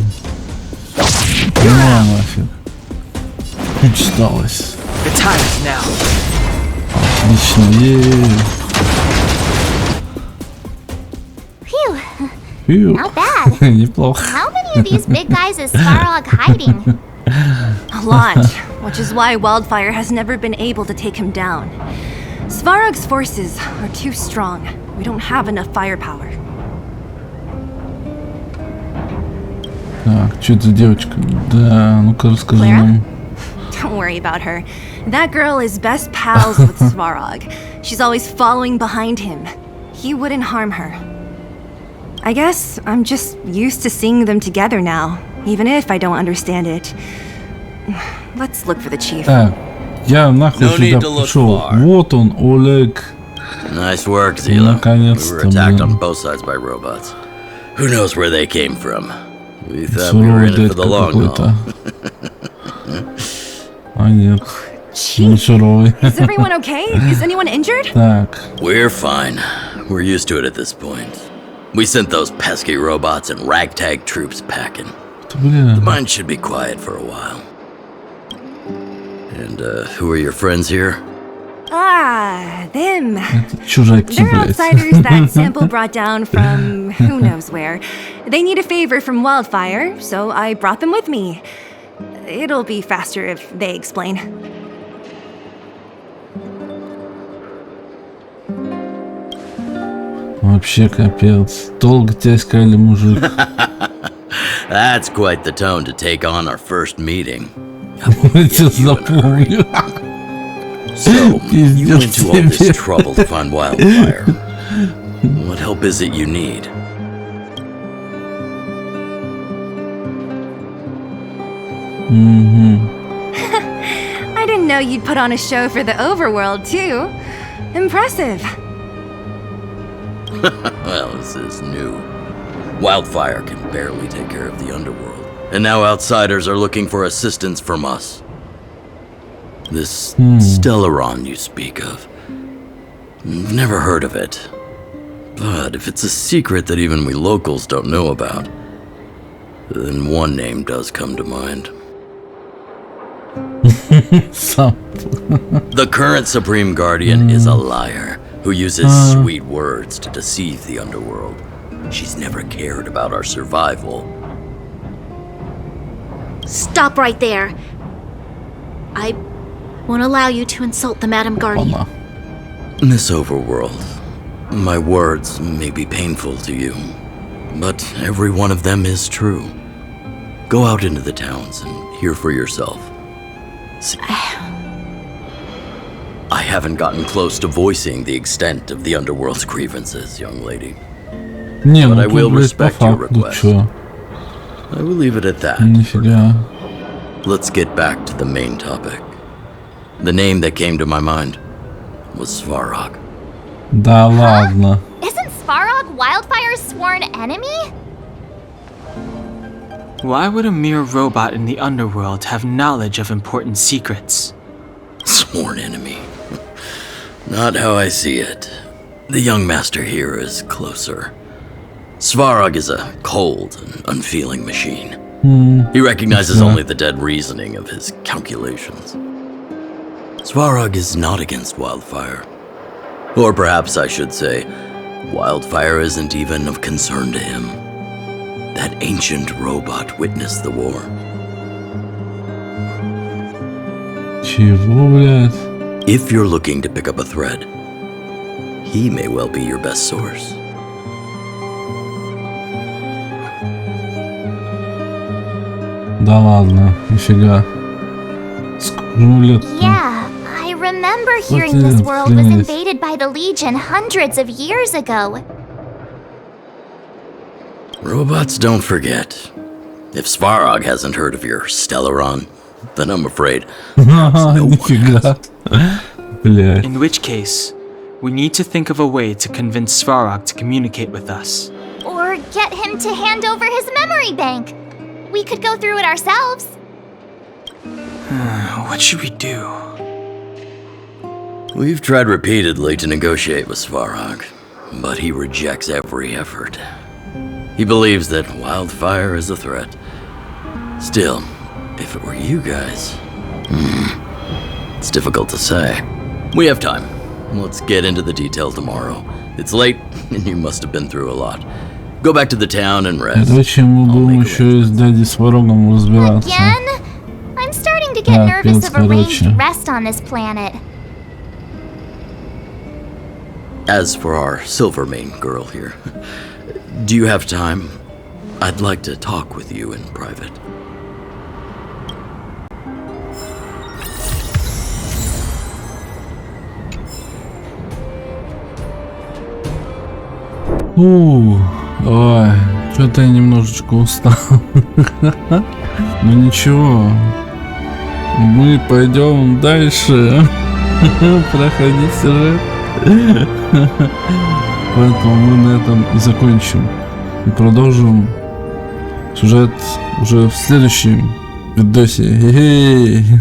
На нафиг. Мечталось. Отлично, Phew. Not bad. Неплохо. How many of these big guys is Svarog hiding? A lot, which is why Wildfire has never been able to take him down. Svarog's forces are too strong. We don't have enough firepower. Так, что это за девочка? Да, ну-ка расскажи нам. Don't worry about her. That girl is best pals with Svarog. She's always following behind him. He wouldn't harm her. I guess I'm just used to seeing them together now, even if I don't understand it. Let's look for the chief. Так, я нахуй сюда пришел. Вот он, Олег. Nice work, Zila. Наконец-то, we were attacked блин. on both sides by robots. Who knows where they came from? We thought we were in it for the long haul. А нет. Не суровый. Is everyone okay? Is anyone injured? Так. We're fine. We're used to it at this point. We sent those pesky robots and ragtag troops packing. The mine should be quiet for a while. And, who are your friends here? Ah, them. Чужаки, They're блядь. outsiders that Sample brought down from who knows where. They need a favor from Wildfire, so I brought them with me. It'll be faster if they explain. Вообще капец. Долго тебя искали, мужик. That's quite the tone to take on our first meeting. Сейчас запомню. So, you went to all this trouble to find Wildfire. What help is it you need? I didn't know you'd put on a show for the overworld, too. Impressive. Well, this is new. Wildfire can barely take care of the underworld. And now outsiders are looking for assistance from us. This Stellaron you speak of. Never heard of it. But if it's a secret that even we locals don't know about, then one name does come to mind. The current Supreme Guardian is a liar who uses sweet words to deceive the underworld. She's never cared about our survival. Stop right there. I won't allow you to insult the Madam Guardian. In this overworld, My words may be painful to you, but every one of them is true. Go out into the towns and hear for yourself. See, I haven't gotten close to voicing the extent of the underworld's grievances, young lady. But I will respect your request. I will leave it at that. Let's get back to the main topic. The name that came to my mind was Svarog. Да ладно. Isn't Svarog Wildfire's sworn enemy? Why would a mere robot in the underworld have knowledge of important secrets? Sworn enemy. Not how I see it. The young master here is closer. Svarog is a cold and unfeeling machine. He recognizes only the dead reasoning of his calculations. Svarog is not against Wildfire. Or perhaps I should say, Wildfire isn't even of concern to him. That ancient robot witnessed the war. Чего, блядь? If you're looking to pick up a thread, he may well be your best source. Да ладно, нифига. Сколько лет? Yeah, I remember hearing this world was invaded by the Legion hundreds of years ago. Robots don't forget. If Svarog hasn't heard of your Stellaron, then I'm afraid no one has. In which case, we need to think of a way to convince Svarog to communicate with us. Or get him to hand over his memory bank. We could go through it ourselves. What should we do? We've tried repeatedly to negotiate with Svarog, but he rejects every effort. He believes that Wildfire is a threat. Still, if it were you guys, it's difficult to say. We have time. Let's get into the detail tomorrow. It's late, and you must have been through a lot. Go back to the town and rest. Короче, мы будем еще с дядей Сварогом разбираться. Again? I'm starting to get nervous of arranged rest on this planet. As for our Silvermane girl here, do you have time? I'd like to talk with you in private. Ой, что-то я немножечко устал. Ну ничего, мы пойдем дальше проходить сюжет. Поэтому мы на этом и закончим. И продолжим сюжет уже в следующем видосе. Хе-хей.